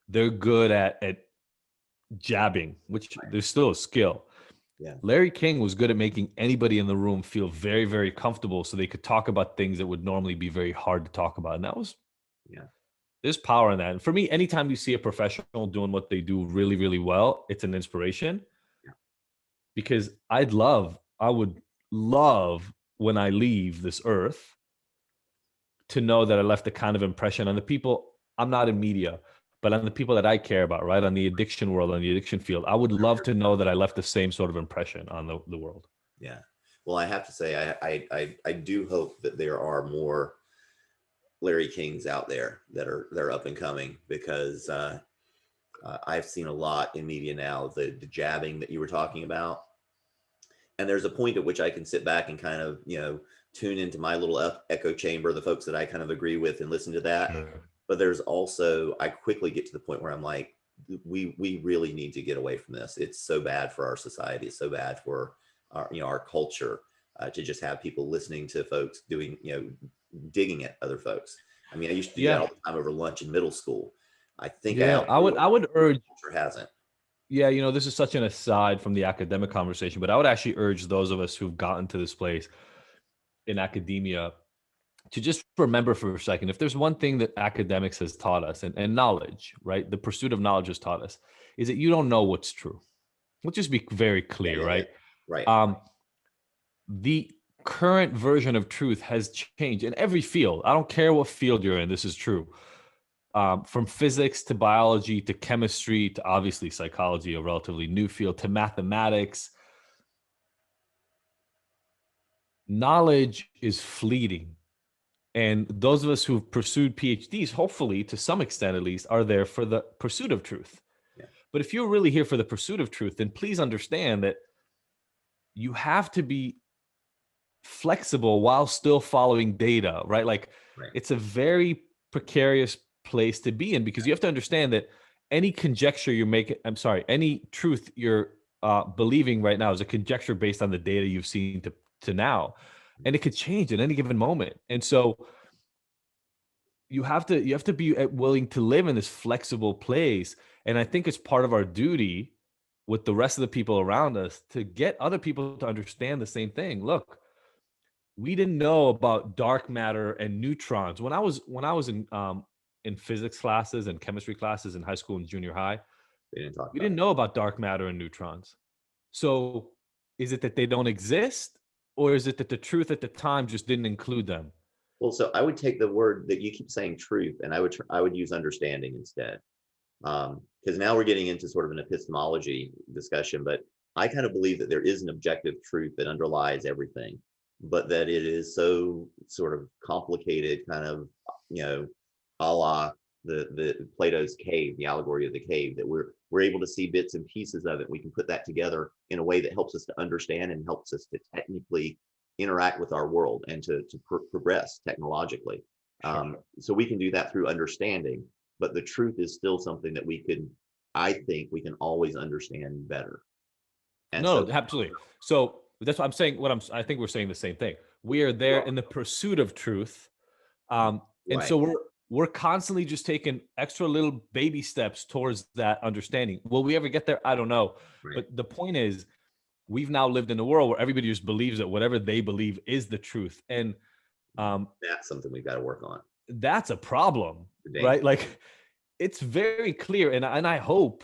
Speaker 3: they're good at jabbing, which there's still a skill. Yeah. Larry King was good at making anybody in the room feel very, very comfortable so they could talk about things that would normally be very hard to talk about. And that was, there's power in that. And for me, anytime you see a professional doing what they do really, really well, it's an inspiration. Yeah. Because I would love when I leave this earth to know that I left the kind of impression on the people. I'm not in media, but on the people that I care about, right? On the addiction world, on the addiction field, I would love to know that I left the same sort of impression on the world.
Speaker 2: Yeah. Well, I have to say, I do hope that there are more Larry Kings out there that are up and coming, because I've seen a lot in media now, the jabbing that you were talking about. And there's a point at which I can sit back and kind of, tune into my little echo chamber, the folks that I kind of agree with, and listen to that.
Speaker 3: Sure.
Speaker 2: But there's also, I quickly get to the point where I'm like, we really need to get away from this. It's so bad for our society. It's so bad for our culture, to just have people listening to folks doing, digging at other folks. I mean, I used to do that all the time over lunch in middle school. I think
Speaker 3: I would urge,
Speaker 2: culture hasn't.
Speaker 3: yeah, this is such an aside from the academic conversation, but I would actually urge those of us who've gotten to this place in academia to just remember for a second, if there's one thing that academics has taught us, and knowledge, right? The pursuit of knowledge has taught us, is that you don't know what's true. Let's just be very clear, right?
Speaker 2: Right.
Speaker 3: The current version of truth has changed in every field. I don't care what field you're in, this is true. From physics to biology to chemistry to obviously psychology, a relatively new field, to mathematics. Knowledge is fleeting. And those of us who've pursued PhDs, hopefully to some extent at least, are there for the pursuit of truth.
Speaker 2: Yeah.
Speaker 3: But if you're really here for the pursuit of truth, then please understand that you have to be flexible while still following data, right? Like, It's a very precarious place to be in, because you have to understand that any conjecture you're making, any truth you're believing right now is a conjecture based on the data you've seen to now, and it could change at any given moment. And so you have to be willing to live in this flexible place. And I think it's part of our duty with the rest of the people around us to get other people to understand the same thing. Look, we didn't know about dark matter and neutrons when I was in physics classes and chemistry classes in high school and junior high. We didn't know about dark matter and neutrons. So is it that they don't exist, or is it that the truth at the time just didn't include them?
Speaker 2: Well, so I would take the word that you keep saying, truth, and I would use understanding instead. Because now we're getting into sort of an epistemology discussion, but I kind of believe that there is an objective truth that underlies everything, but that it is so sort of complicated, kind of, a la the Plato's cave, the allegory of the cave, that we're able to see bits and pieces of it. We can put that together in a way that helps us to understand and helps us to technically interact with our world and to progress technologically. So we can do that through understanding, but the truth is still something that I think we can always understand better. And
Speaker 3: absolutely. So that's what I'm saying. I think we're saying the same thing. We are there in the pursuit of truth. And so we're constantly just taking extra little baby steps towards that understanding. Will we ever get there? I don't know. But the point is, we've now lived in a world where everybody just believes that whatever they believe is the truth. And
Speaker 2: that's something we've got to work on.
Speaker 3: That's a problem, right? Like, it's very clear. And I hope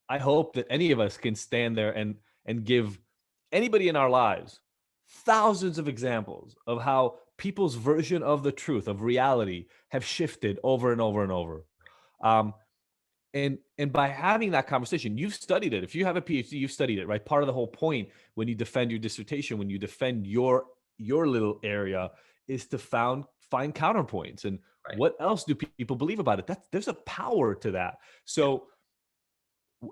Speaker 3: that any of us can stand there and give anybody in our lives thousands of examples of how people's version of the truth, of reality, have shifted over and over and over. And by having that conversation, you've studied it. If you have a PhD, you've studied it, right? Part of the whole point when you defend your dissertation, when you defend your little area, is to find counterpoints. And what else do people believe about it? There's a power to that. So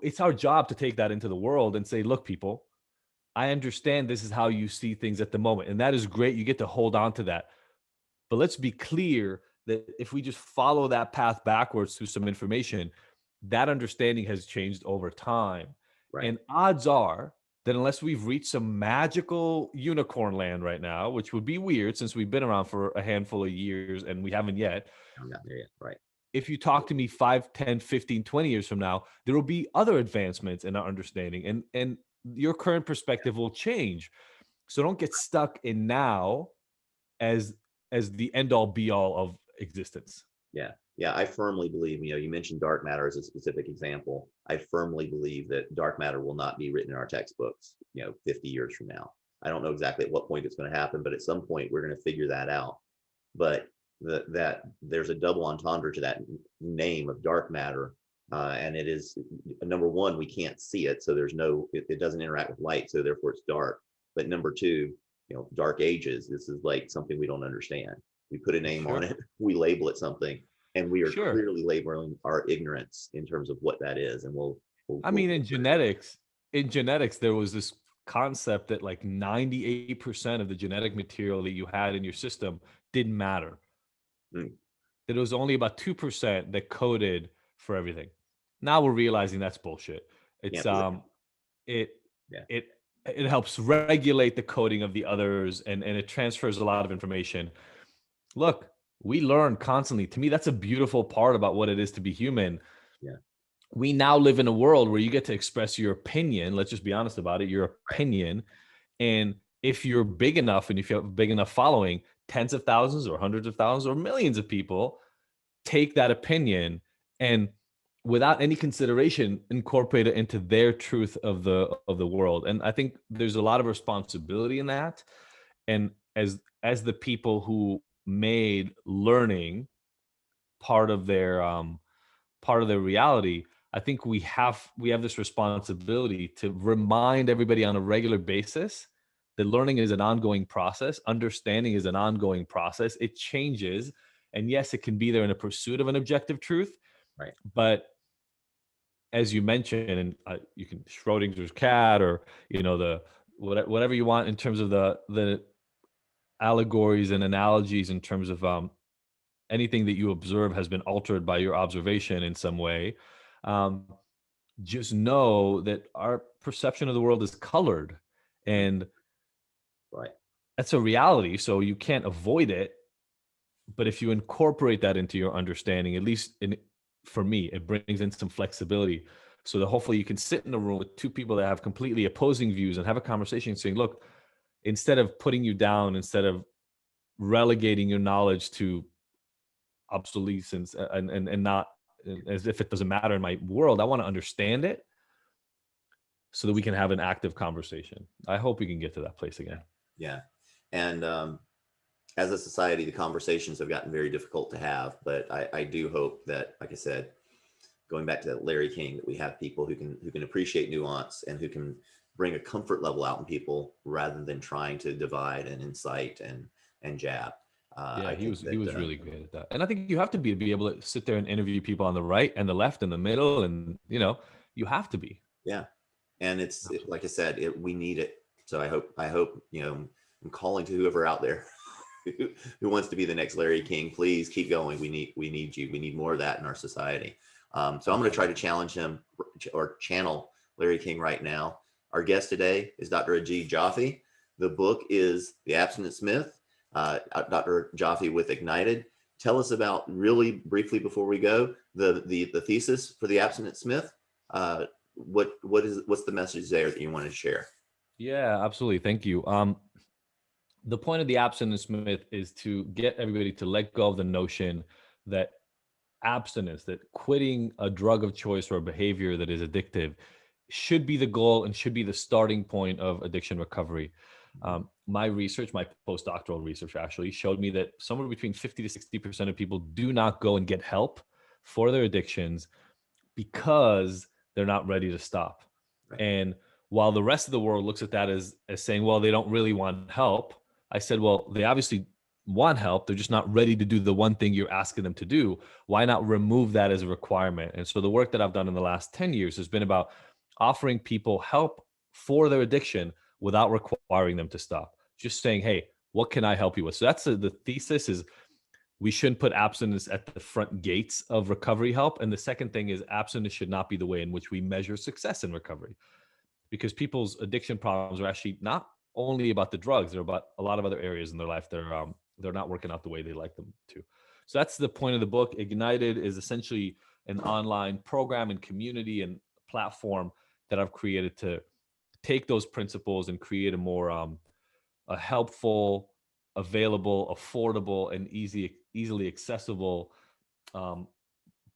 Speaker 3: it's our job to take that into the world and say, look, people, I understand this is how you see things at the moment. And that is great. You get to hold on to that. But let's be clear that if we just follow that path backwards through some information, that understanding has changed over time. And odds are that unless we've reached some magical unicorn land right now, which would be weird since we've been around for a handful of years and we haven't yet.
Speaker 2: I'm not there yet.
Speaker 3: If you talk to me 5, 10, 15, 20 years from now, there will be other advancements in our understanding, and your current perspective will change. So don't get stuck in now as the end all be all of existence.
Speaker 2: Yeah, I firmly believe, you mentioned dark matter as a specific example. I firmly believe that dark matter will not be written in our textbooks, 50 years from now. I don't know exactly at what point it's going to happen, but at some point we're going to figure that out. But that there's a double entendre to that name of dark matter. And it is, number one, we can't see it. So it doesn't interact with light. So therefore it's dark. But number two, dark ages, this is like something we don't understand. We put a name on it, we label it something, and we are clearly labeling our ignorance in terms of what that is. And
Speaker 3: I mean, in genetics, there was this concept that like 98% of the genetic material that you had in your system didn't matter. That it was only about 2% that coded for everything. Now we're realizing that's bullshit. It's it helps regulate the coding of the others, and it transfers a lot of information. Look, we learn constantly. To me, that's a beautiful part about what it is to be human.
Speaker 2: Yeah.
Speaker 3: We now live in a world where you get to express your opinion. Let's just be honest about it, your opinion. And if you're big enough and if you have a big enough following, tens of thousands or hundreds of thousands or millions of people take that opinion and without any consideration incorporate it into their truth of the world. And I think there's a lot of responsibility in that. And as the people who made learning part of their reality, I think we have this responsibility to remind everybody on a regular basis that learning is an ongoing process. Understanding is an ongoing process. It changes. And yes, it can be there in a pursuit of an objective truth.
Speaker 2: Right.
Speaker 3: But as you mentioned, and you can Schrodinger's cat, or the whatever you want in terms of the allegories and analogies in terms of anything that you observe has been altered by your observation in some way. Just know that our perception of the world is colored, and that's a reality. So you can't avoid it. But if you incorporate that into your understanding, at least for me, it brings in some flexibility, so that hopefully you can sit in a room with two people that have completely opposing views and have a conversation saying, look, instead of putting you down, instead of relegating your knowledge to obsolescence and not as if it doesn't matter in my world, I want to understand it so that we can have an active conversation. I hope we can get to that place again.
Speaker 2: Yeah. And as a society, the conversations have gotten very difficult to have, but I do hope that, like I said, going back to Larry King, that we have people who can appreciate nuance and who can bring a comfort level out in people rather than trying to divide and incite and jab.
Speaker 3: He was really great at that. And I think you have to be able to sit there and interview people on the right and the left and the middle, and you have to be.
Speaker 2: Yeah. And like I said, we need it. So I hope I'm calling to whoever out there who wants to be the next Larry King. Please keep going. We need you. We need more of that in our society. So I'm going to try to challenge him or channel Larry King right now. Our guest today is Dr. Ajit Jaffe. The book is The Abstinence Myth. Dr. Jaffe with Ignited. Tell us about, really briefly before we go, the thesis for The Abstinence Myth. What's the message there that you want to share?
Speaker 3: Yeah, absolutely. Thank you. The point of The Abstinence Myth is to get everybody to let go of the notion that abstinence, that quitting a drug of choice or a behavior that is addictive, should be the goal and should be the starting point of addiction recovery. My research, my postdoctoral research actually showed me that somewhere between 50 to 60% of people do not go and get help for their addictions because they're not ready to stop. Right. And while the rest of the world looks at that as saying, well, they don't really want help, I said, well, they obviously want help. They're just not ready to do the one thing you're asking them to do. Why not remove that as a requirement? And so the work that I've done in the last 10 years has been about offering people help for their addiction without requiring them to stop. Just saying, hey, what can I help you with? So that's the thesis is we shouldn't put abstinence at the front gates of recovery help. And the second thing is abstinence should not be the way in which we measure success in recovery, because people's addiction problems are actually not only about the drugs. They're about a lot of other areas in their life. They're not working out the way they like them to. So that's the point of the book. Ignited is essentially an online program and community and platform that I've created to take those principles and create a more a helpful, available, affordable, and easily accessible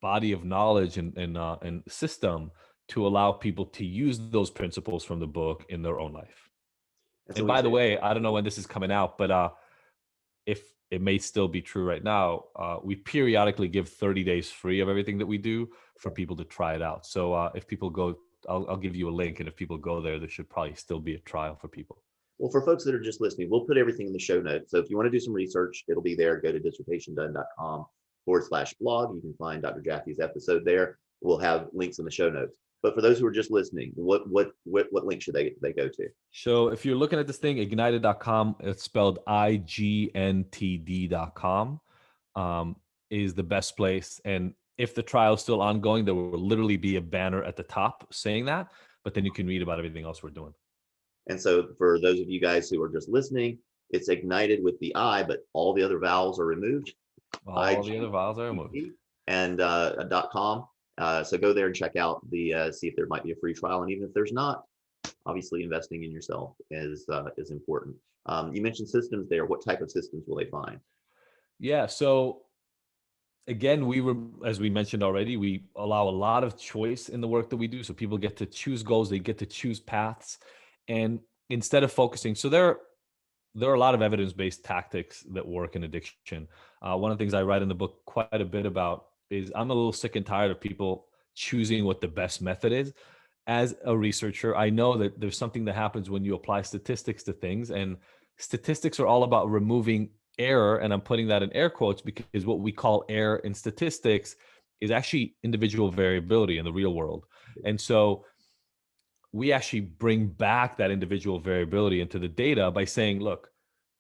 Speaker 3: body of knowledge and system to allow people to use those principles from the book in their own life. And by the way, I don't know when this is coming out, but if it may still be true right now. We periodically give 30 days free of everything that we do for people to try it out. So if people go, I'll give you a link. And if people go there should probably still be a trial for people.
Speaker 2: Well, for folks that are just listening, we'll put everything in the show notes. So if you want to do some research, it'll be there. Go to dissertationdone.com/blog. You can find Dr. Jaffe's episode there. We'll have links in the show notes. But for those who are just listening, what link should they go to?
Speaker 3: So if you're looking at this thing, ignited.com, it's spelled IGNTD.com, is the best place. And if the trial is still ongoing, there will literally be a banner at the top saying that, but then you can read about everything else we're doing.
Speaker 2: And so for those of you guys who are just listening, it's ignited with the I, but all the other vowels are removed.
Speaker 3: All the other vowels are removed.
Speaker 2: And .com. So go there and check out see if there might be a free trial. And even if there's not, obviously investing in yourself is important. You mentioned systems there. What type of systems will they find?
Speaker 3: Yeah. So again, as we mentioned already, we allow a lot of choice in the work that we do. So people get to choose goals, they get to choose paths. And instead of focusing, so there are a lot of evidence-based tactics that work in addiction. One of the things I write in the book quite a bit about is I'm a little sick and tired of people choosing what the best method is. As a researcher, I know that there's something that happens when you apply statistics to things, and statistics are all about removing error. And I'm putting that in air quotes because what we call error in statistics is actually individual variability in the real world. And so we actually bring back that individual variability into the data by saying, look,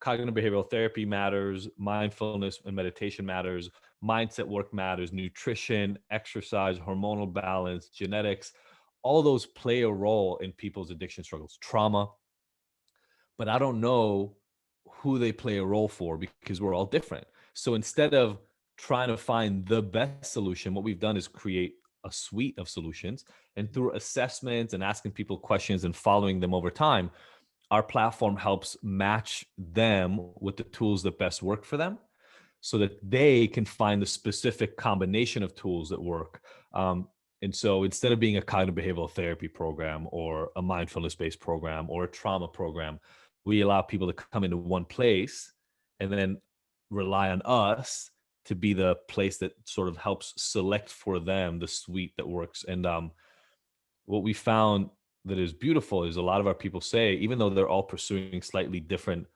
Speaker 3: cognitive behavioral therapy matters, mindfulness and meditation matters, mindset work matters, nutrition, exercise, hormonal balance, genetics, all those play a role in people's addiction struggles, trauma. But I don't know who they play a role for because we're all different. So instead of trying to find the best solution, what we've done is create a suite of solutions. And through assessments and asking people questions and following them over time, our platform helps match them with the tools that best work for them so that they can find the specific combination of tools that work. And so instead of being a cognitive behavioral therapy program or a mindfulness-based program or a trauma program, we allow people to come into one place and then rely on us to be the place that sort of helps select for them the suite that works. And what we found that is beautiful is a lot of our people say, even though they're all pursuing slightly different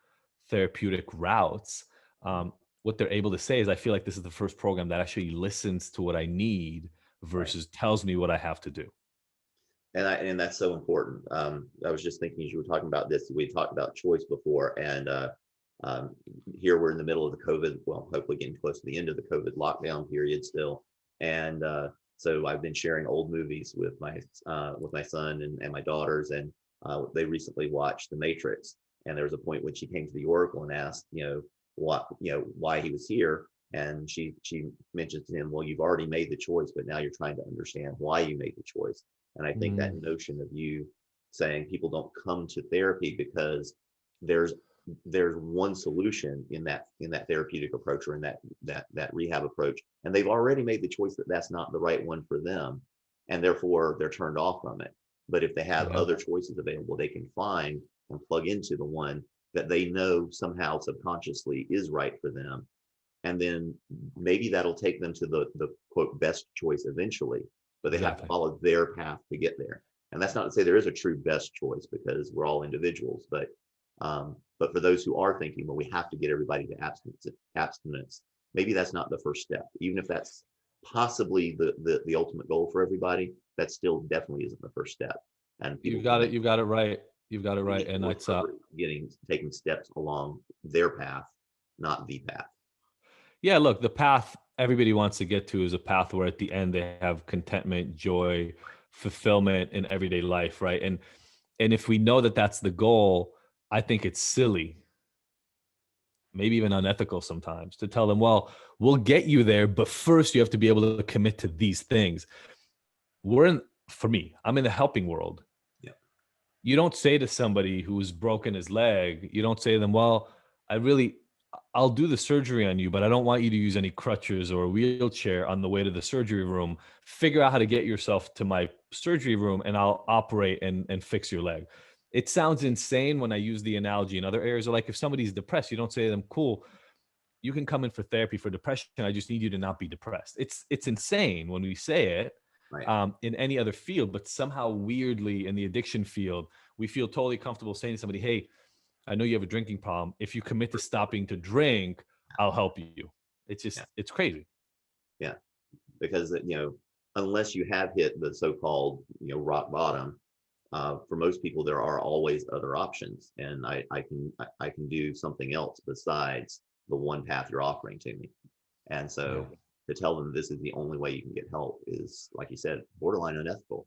Speaker 3: therapeutic routes, what they're able to say is, I feel like this is the first program that actually listens to what I need versus tells me what I have to do.
Speaker 2: And that's so important. I was just thinking as you were talking about this, we talked about choice before, and here we're in the middle of the COVID, well, hopefully getting close to the end of the COVID lockdown period still. And so I've been sharing old movies with my son and my daughters, and they recently watched The Matrix. And there was a point when she came to the Oracle and asked, why he was here. And she mentions to him, well, you've already made the choice, but now you're trying to understand why you made the choice. And I think that notion of you saying people don't come to therapy because there's one solution in that therapeutic approach or in that rehab approach, and they've already made the choice that that's not the right one for them, and therefore they're turned off from it. But if they have other choices available, they can find and plug into the one that they know somehow subconsciously is right for them, and then maybe that'll take them to the quote best choice eventually. But they have to follow their path to get there. And that's not to say there is a true best choice, because we're all individuals. But for those who are thinking, well, we have to get everybody to abstinence, maybe that's not the first step. Even if that's possibly the ultimate goal for everybody, that still definitely isn't the first step. And
Speaker 3: You've got it right. And it's
Speaker 2: taking steps along their path, not the path.
Speaker 3: Yeah, look, the path everybody wants to get to is a path where at the end they have contentment, joy, fulfillment in everyday life, right? And if we know that that's the goal, I think it's silly, maybe even unethical sometimes, to tell them, well, we'll get you there, but first you have to be able to commit to these things. For me, I'm in the helping world.
Speaker 2: Yeah.
Speaker 3: You don't say to somebody who's broken his leg, you don't say to them, well, I'll do the surgery on you, but I don't want you to use any crutches or a wheelchair on the way to the surgery room. Figure out how to get yourself to my surgery room and I'll operate and fix your leg. It sounds insane when I use the analogy in other areas. Like if somebody's depressed, you don't say to them, cool, you can come in for therapy for depression. I just need you to not be depressed. It's insane when we say it in any other field, but somehow weirdly in the addiction field, we feel totally comfortable saying to somebody, hey, I know you have a drinking problem. If you commit to stopping to drink, I'll help you. It's just, it's crazy.
Speaker 2: Yeah. Because, unless you have hit the so-called, rock bottom, for most people, there are always other options. And I can do something else besides the one path you're offering to me. And so to tell them this is the only way you can get help is, like you said, borderline unethical.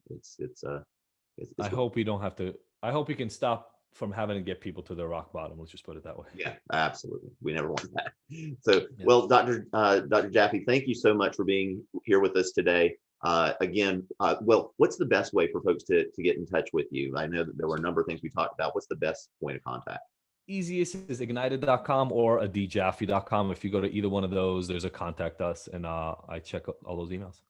Speaker 2: I
Speaker 3: hope we don't have to, I hope we can stop from having to get people to their rock bottom. Let's just put it that way.
Speaker 2: Yeah, absolutely. We never want that. So, well, Dr. Jaffe, thank you so much for being here with us today. Again, what's the best way for folks to get in touch with you? I know that there were a number of things we talked about. What's the best point of contact?
Speaker 3: Easiest is ignited.com or adjaffe.com. If you go to either one of those, there's a contact us, and I check all those emails.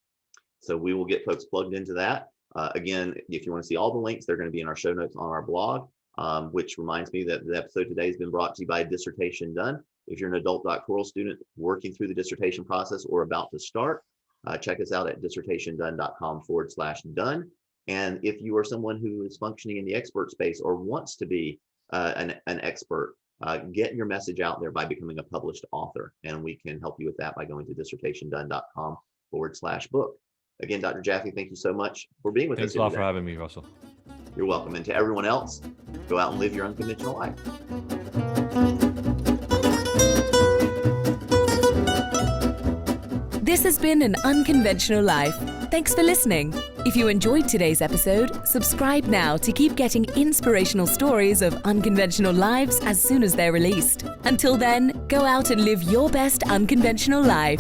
Speaker 2: So we will get folks plugged into that. Again, if you want to see all the links, they're going to be in our show notes on our blog. Which reminds me that the episode today has been brought to you by Dissertation Done. If you're an adult doctoral student working through the dissertation process or about to start, check us out at dissertationdone.com/done. And if you are someone who is functioning in the expert space or wants to be an expert, get your message out there by becoming a published author. And we can help you with that by going to dissertationdone.com/book. Again, Dr. Jaffe, thank you so much for being with us.
Speaker 3: Thanks a lot for having me, Russell.
Speaker 2: You're welcome. And to everyone else, go out and live your unconventional life.
Speaker 1: This has been An Unconventional Life. Thanks for listening. If you enjoyed today's episode, subscribe now to keep getting inspirational stories of unconventional lives as soon as they're released. Until then, go out and live your best unconventional life.